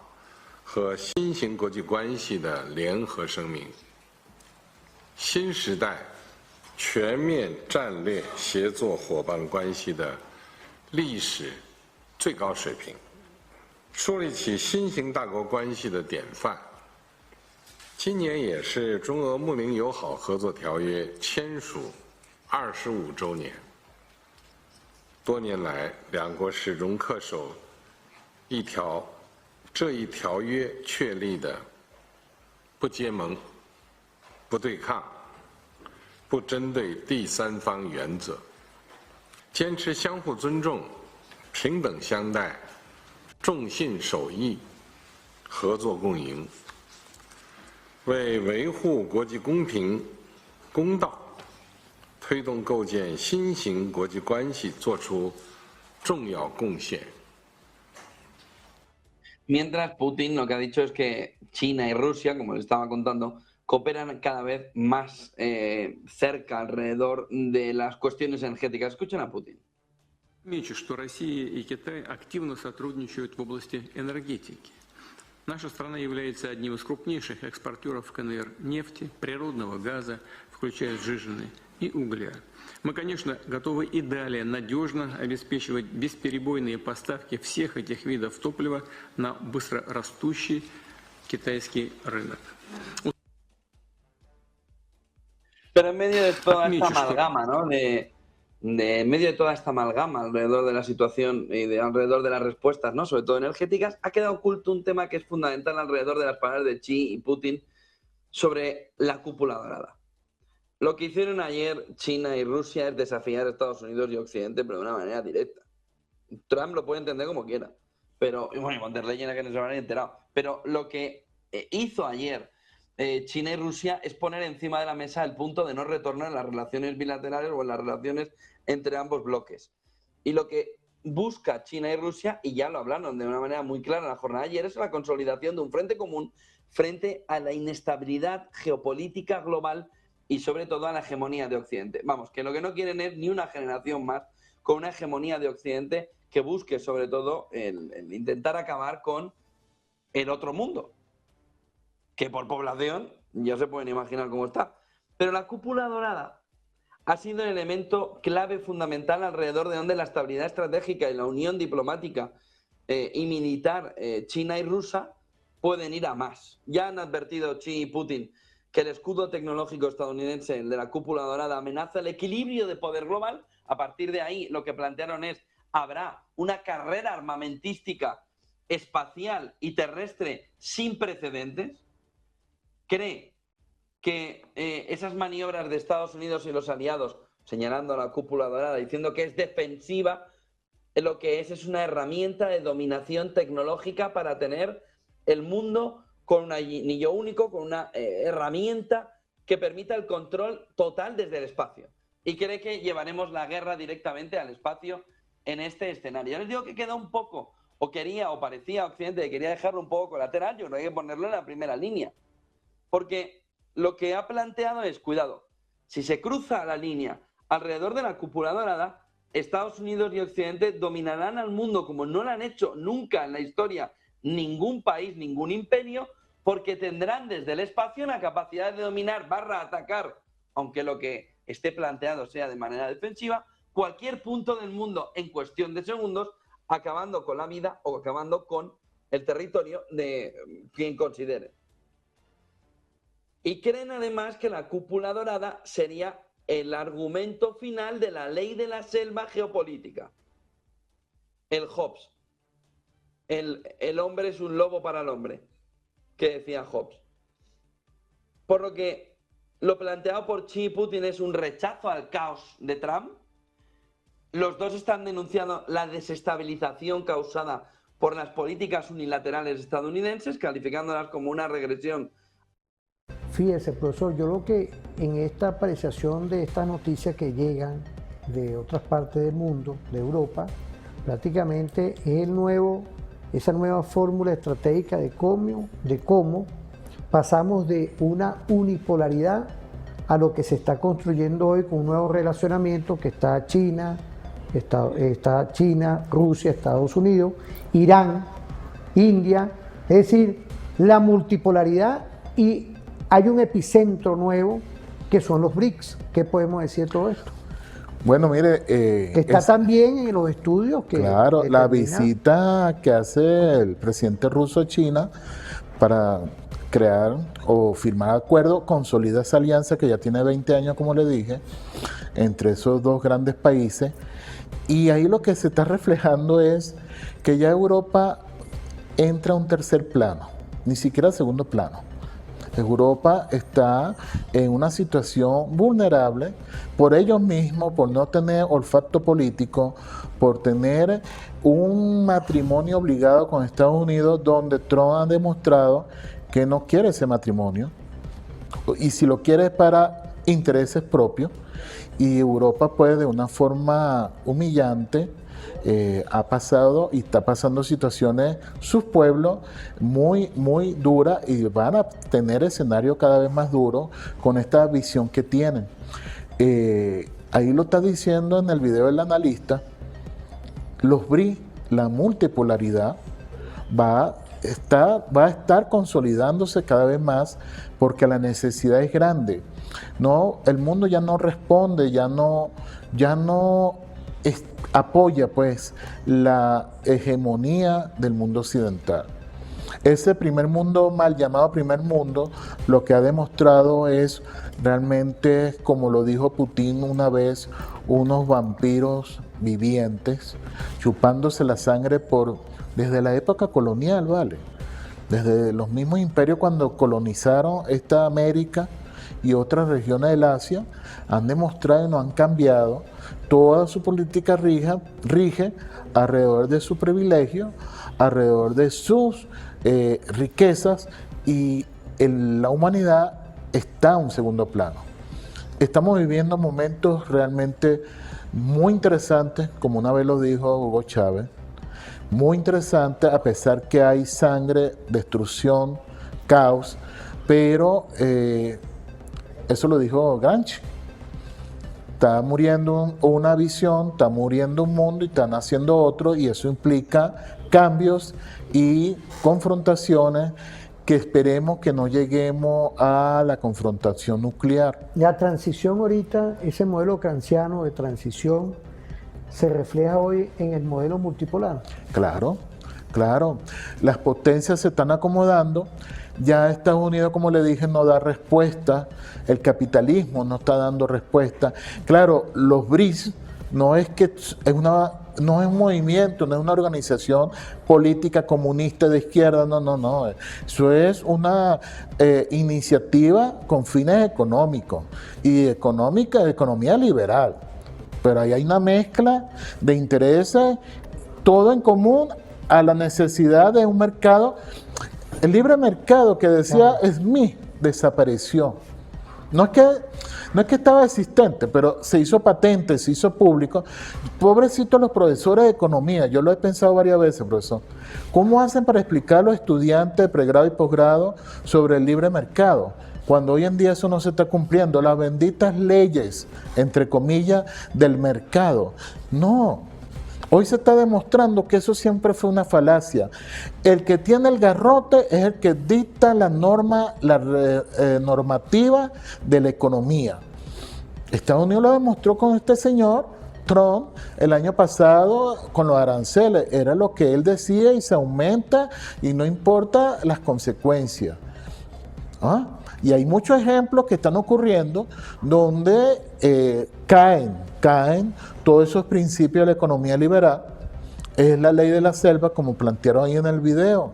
Speaker 12: 和新型国际关系的联合声明。新时代全面战略协作伙伴关系的历史最高水平，树立起新型大国关系的典范。今年也是中俄睦邻友好合作条约签署25周年。多年来，两国始终恪守这一条约确立的不结盟、不对抗、不针对第三方原则，坚持相互尊重、平等相待、重信守义、合作共赢，为维护国际公平、公道，推动构建新型国际关系做出重要贡献。
Speaker 11: Mientras Putin lo que ha dicho es que China y Rusia, como les estaba contando, cooperan cada vez más cerca alrededor de las cuestiones energéticas. Escuchen a Putin.
Speaker 13: Отмечу, что Россия и Китай активно сотрудничают в области энергетики. Наша страна является одним из крупнейших экспортеров КНР нефти, природного газа, включая сжиженный, и угля. Мы, конечно, готовы и далее надежно обеспечивать бесперебойные поставки всех этих видов топлива на быстро растущий китайский рынок.
Speaker 11: Pero en medio de toda esta amalgama, ¿no? En medio de toda esta amalgama alrededor de la situación y alrededor de las respuestas, ¿no? Sobre todo energéticas, ha quedado oculto un tema que es fundamental alrededor de las palabras de Xi y Putin sobre la cúpula dorada. Lo que hicieron ayer China y Rusia es desafiar a Estados Unidos y Occidente, pero de una manera directa. Trump lo puede entender como quiera, pero, bueno, y von der Leyen, que no se habrán enterado, pero lo que hizo ayer China y Rusia es poner encima de la mesa el punto de no retorno en las relaciones bilaterales o en las relaciones entre ambos bloques. Y lo que busca China y Rusia, y ya lo hablaron de una manera muy clara en la jornada de ayer, es la consolidación de un frente común frente a la inestabilidad geopolítica global y sobre todo a la hegemonía de Occidente. Vamos, que lo que no quieren es ni una generación más con una hegemonía de Occidente que busque sobre todo el intentar acabar con el otro mundo, que por población ya se pueden imaginar cómo está. Pero la cúpula dorada ha sido el elemento clave fundamental alrededor de donde la estabilidad estratégica y la unión diplomática y militar china y rusa pueden ir a más. Ya han advertido Xi y Putin que el escudo tecnológico estadounidense, el de la cúpula dorada, amenaza el equilibrio de poder global. A partir de ahí, lo que plantearon es, habrá una carrera armamentística, espacial y terrestre sin precedentes. Cree que esas maniobras de Estados Unidos y los aliados, señalando a la cúpula dorada, diciendo que es defensiva, lo que es una herramienta de dominación tecnológica para tener el mundo con un anillo único, con una herramienta que permita el control total desde el espacio. Y cree que llevaremos la guerra directamente al espacio en este escenario. Yo les digo que queda un poco, o parecía Occidente que quería dejarlo un poco colateral. Yo creo que hay que ponerlo en la primera línea. Porque lo que ha planteado es, cuidado, si se cruza la línea alrededor de la cúpula dorada, Estados Unidos y Occidente dominarán al mundo como no lo han hecho nunca en la historia ningún país, ningún imperio, porque tendrán desde el espacio la capacidad de dominar / atacar, aunque lo que esté planteado sea de manera defensiva, cualquier punto del mundo en cuestión de segundos, acabando con la vida o acabando con el territorio de quien considere. Y creen además que la cúpula dorada sería el argumento final de la ley de la selva geopolítica. El Hobbes. El hombre es un lobo para el hombre, que decía Hobbes. Por lo que lo planteado por Xi y Putin es un rechazo al caos de Trump. Los dos están denunciando la desestabilización causada por las políticas unilaterales estadounidenses, calificándolas como una regresión.
Speaker 2: Fíjese, profesor, yo lo que en esta apreciación de estas noticias que llegan de otras partes del mundo, de Europa, prácticamente es esa nueva fórmula estratégica de cómo pasamos de una unipolaridad a lo que se está construyendo hoy con un nuevo relacionamiento que está China, Rusia, Estados Unidos, Irán, India, es decir, la multipolaridad, y hay un epicentro nuevo que son los BRICS. ¿Qué podemos decir de todo esto?
Speaker 3: Bueno, mire...
Speaker 2: está también en los estudios que...
Speaker 3: Claro, la visita que hace el presidente ruso a China para crear o firmar acuerdos, consolida esa alianza que ya tiene 20 años, como le dije, entre esos dos grandes países. Y ahí lo que se está reflejando es que ya Europa entra a un tercer plano, ni siquiera segundo plano. Europa está en una situación vulnerable por ellos mismos, por no tener olfato político, por tener un matrimonio obligado con Estados Unidos, donde Trump ha demostrado que no quiere ese matrimonio, y si lo quiere es para intereses propios, y Europa pues de una forma humillante ha pasado y está pasando situaciones, sus pueblos, muy, muy duras, y van a tener escenarios cada vez más duros con esta visión que tienen. Ahí lo está diciendo en el video del analista, los BRICS, la multipolaridad, va a estar consolidándose cada vez más porque la necesidad es grande. No, el mundo ya no responde, ya no apoya pues la hegemonía del mundo occidental. Ese primer mundo, mal llamado primer mundo, lo que ha demostrado es realmente, como lo dijo Putin una vez, unos vampiros vivientes chupándose la sangre desde la época colonial, ¿vale? Desde los mismos imperios cuando colonizaron esta América y otras regiones del Asia, han demostrado y no han cambiado. Toda su política rige alrededor de su privilegio, alrededor de sus riquezas, y la humanidad está en un segundo plano. Estamos viviendo momentos realmente muy interesantes, como una vez lo dijo Hugo Chávez, muy interesantes, a pesar que hay sangre, destrucción, caos, pero eso lo dijo Gramsci. Está muriendo una visión, está muriendo un mundo y está naciendo otro, y eso implica cambios y confrontaciones que esperemos que no lleguemos a la confrontación nuclear.
Speaker 2: La transición ahorita, ese modelo gramsciano de transición, se refleja hoy en el modelo multipolar.
Speaker 3: Claro, claro. Las potencias se están acomodando. Ya Estados Unidos, como le dije, no da respuesta. El capitalismo no está dando respuesta. Claro, los BRICS no es no es un movimiento, no es una organización política comunista de izquierda, no. Eso es una iniciativa con fines económicos y economía liberal. Pero ahí hay una mezcla de intereses, todo en común a la necesidad de un mercado. El libre mercado que decía Smith desapareció. No es que estaba existente, pero se hizo patente, se hizo público. Pobrecitos los profesores de economía, yo lo he pensado varias veces, profesor. ¿Cómo hacen para explicar a los estudiantes de pregrado y posgrado sobre el libre mercado? Cuando hoy en día eso no se está cumpliendo, las benditas leyes, entre comillas, del mercado. No. Hoy se está demostrando que eso siempre fue una falacia. El que tiene el garrote es el que dicta la norma, normativa de la economía. Estados Unidos lo demostró con este señor Trump el año pasado con los aranceles. Era lo que él decía y se aumenta y no importa las consecuencias. ¿Ah? Y hay muchos ejemplos que están ocurriendo donde caen todos esos principios de la economía liberal. Es la ley de la selva, como plantearon ahí en el video.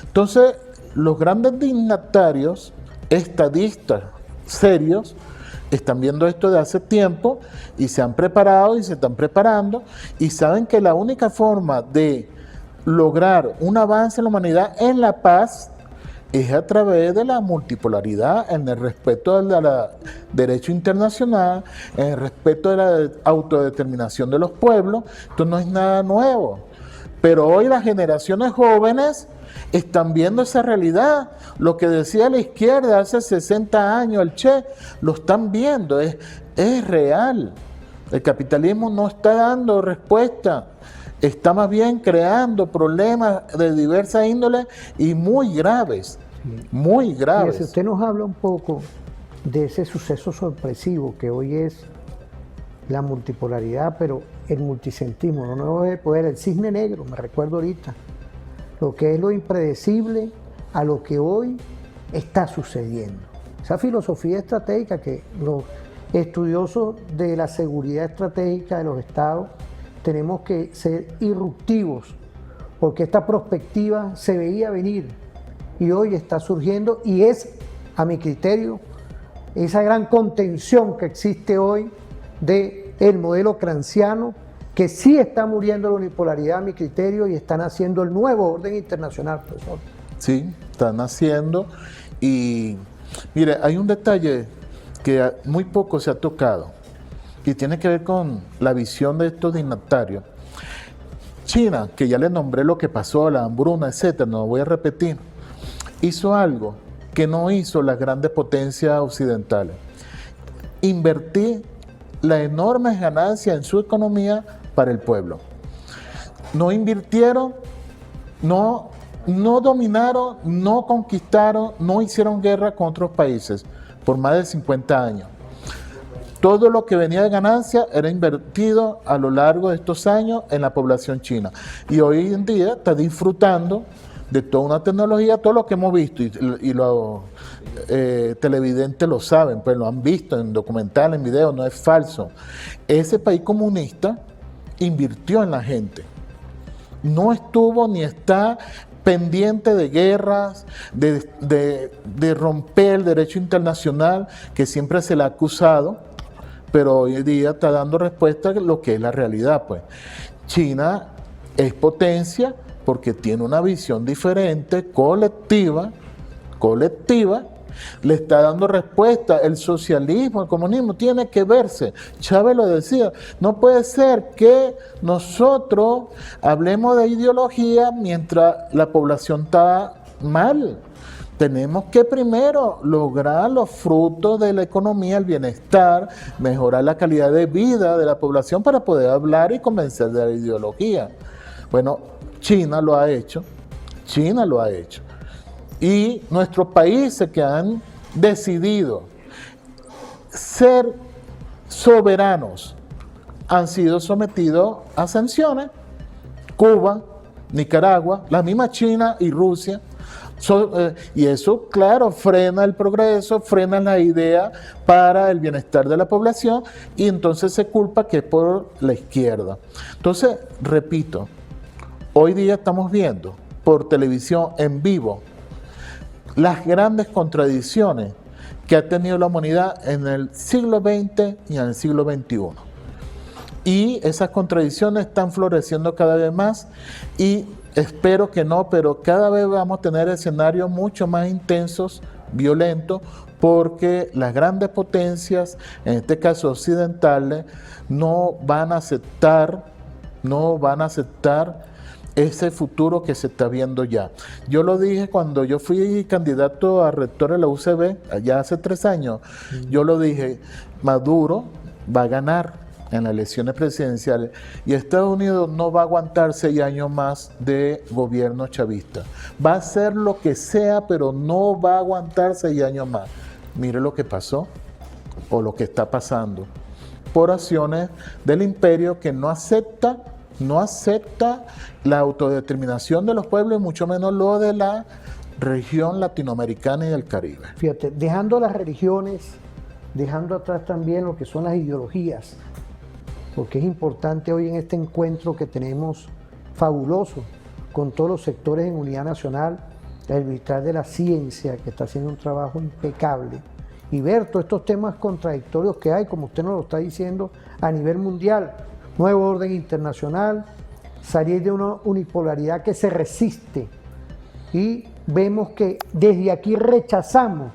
Speaker 3: Entonces, los grandes dignatarios, estadistas serios, están viendo esto de hace tiempo y se han preparado y se están preparando y saben que la única forma de lograr un avance en la humanidad en la paz es a través de la multipolaridad, en el respeto del derecho internacional, en el respeto de la autodeterminación de los pueblos. Esto no es nada nuevo. Pero hoy las generaciones jóvenes están viendo esa realidad. Lo que decía la izquierda hace 60 años, el Che, lo están viendo, es real. El capitalismo no está dando respuesta. Está más bien creando problemas de diversa índole y muy graves, muy graves.
Speaker 2: Mira, si usted nos habla un poco de ese suceso sorpresivo que hoy es la multipolaridad, pero el multicentrismo, lo nuevo de poder, el cisne negro, me recuerdo ahorita, lo que es lo impredecible a lo que hoy está sucediendo. Esa filosofía estratégica que los estudiosos de la seguridad estratégica de los estados tenemos que ser irruptivos, porque esta perspectiva se veía venir y hoy está surgiendo y es, a mi criterio, esa gran contención que existe hoy del modelo kranziano, que sí está muriendo la unipolaridad, a mi criterio, y están haciendo el nuevo orden internacional, profesor.
Speaker 3: Sí, están haciendo. Y mire, hay un detalle que muy poco se ha tocado y tiene que ver con la visión de estos dignatarios. China, que ya le nombré lo que pasó, la hambruna, etcétera, no lo voy a repetir, hizo algo que no hizo las grandes potencias occidentales. Invertir las enormes ganancias en su economía para el pueblo. No invirtieron, no dominaron, no conquistaron, no hicieron guerra con otros países por más de 50 años. Todo lo que venía de ganancia era invertido a lo largo de estos años en la población china. Y hoy en día está disfrutando de toda una tecnología, todo lo que hemos visto, y los televidentes lo saben, pues lo han visto en documentales, en videos, no es falso. Ese país comunista invirtió en la gente. No estuvo ni está pendiente de guerras, de romper el derecho internacional, que siempre se le ha acusado, pero hoy en día está dando respuesta a lo que es la realidad, pues. China es potencia porque tiene una visión diferente, colectiva, le está dando respuesta. El socialismo, el comunismo tiene que verse. Chávez lo decía, no puede ser que nosotros hablemos de ideología mientras la población está mal. Tenemos que primero lograr los frutos de la economía, el bienestar, mejorar la calidad de vida de la población para poder hablar y convencer de la ideología. Bueno, China lo ha hecho. Y nuestros países que han decidido ser soberanos han sido sometidos a sanciones. Cuba, Nicaragua, la misma China y Rusia. Y eso, claro, frena el progreso, frena la idea para el bienestar de la población, y entonces se culpa que es por la izquierda. Entonces, repito, hoy día estamos viendo por televisión en vivo las grandes contradicciones que ha tenido la humanidad en el siglo XX y en el siglo XXI. y esas contradicciones están floreciendo cada vez más y espero que no, pero cada vez vamos a tener escenarios mucho más intensos, violentos, porque las grandes potencias, en este caso occidentales, no van a aceptar ese futuro que se está viendo ya. Yo lo dije cuando yo fui candidato a rector de la UCB, allá hace 3 años, yo lo dije, Maduro va a ganar en las elecciones presidenciales y Estados Unidos no va a aguantar 6 años más de gobierno chavista. Va a hacer lo que sea, pero no va a aguantar 6 años más. Mire lo que pasó o lo que está pasando por acciones del imperio que no acepta la autodeterminación de los pueblos y mucho menos lo de la región latinoamericana y del Caribe.
Speaker 2: Fíjate, dejando las religiones, dejando atrás también lo que son las ideologías, porque es importante hoy en este encuentro que tenemos fabuloso con todos los sectores en Unidad Nacional, el Vitral de la Ciencia, que está haciendo un trabajo impecable, y ver todos estos temas contradictorios que hay, como usted nos lo está diciendo, a nivel mundial, nuevo orden internacional, salir de una unipolaridad que se resiste, y vemos que desde aquí rechazamos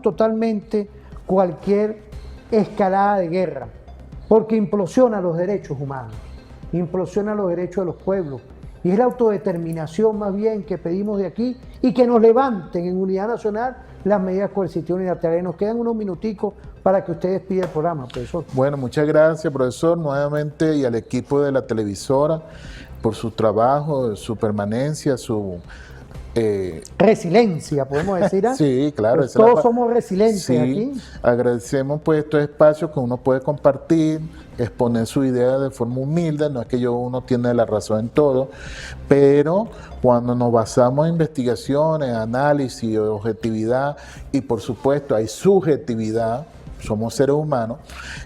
Speaker 2: totalmente cualquier escalada de guerra, porque implosiona los derechos humanos, implosiona los derechos de los pueblos, y es la autodeterminación más bien que pedimos de aquí y que nos levanten en Unidad Nacional las medidas coercitivas unilaterales. Nos quedan unos minuticos para que usted despida el programa, profesor.
Speaker 3: Bueno, muchas gracias, profesor, nuevamente, y al equipo de la televisora por su trabajo, su permanencia, su...
Speaker 2: resiliencia, podemos decir.
Speaker 3: Sí, claro.
Speaker 2: Pues todos somos resilientes, sí, aquí.
Speaker 3: Agradecemos pues estos espacios que uno puede compartir, exponer su idea de forma humilde, no es que uno tiene la razón en todo, pero cuando nos basamos en investigaciones, análisis, objetividad y por supuesto hay subjetividad, somos seres humanos,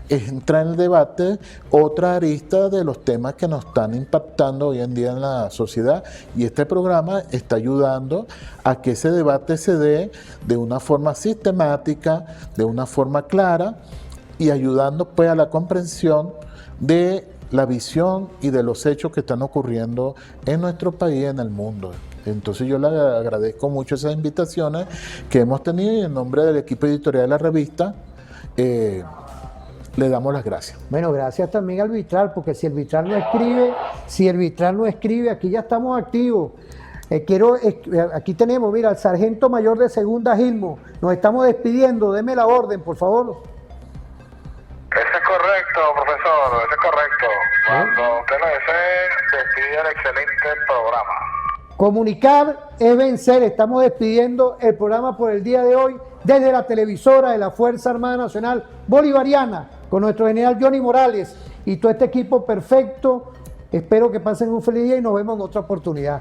Speaker 3: entra en el debate otra arista de los temas que nos están impactando hoy en día en la sociedad, y este programa está ayudando a que ese debate se dé de una forma sistemática, de una forma clara, y ayudando pues a la comprensión de la visión y de los hechos que están ocurriendo en nuestro país y en el mundo. Entonces yo le agradezco mucho esas invitaciones que hemos tenido, y en nombre del equipo editorial de la revista le damos las gracias.
Speaker 2: Bueno, gracias también al Vitral, porque si el Vitral no escribe, aquí ya estamos activos. Aquí tenemos, mira, al sargento mayor de segunda Gilmo. Nos estamos despidiendo, deme la orden, por favor.
Speaker 6: Eso es correcto, profesor, eso es correcto. Cuando usted lo desee, despide el excelente programa.
Speaker 2: Comunicar es vencer. Estamos despidiendo el programa por el día de hoy desde la televisora de la Fuerza Armada Nacional Bolivariana con nuestro general Johnny Morales y todo este equipo perfecto. Espero que pasen un feliz día y nos vemos en otra oportunidad.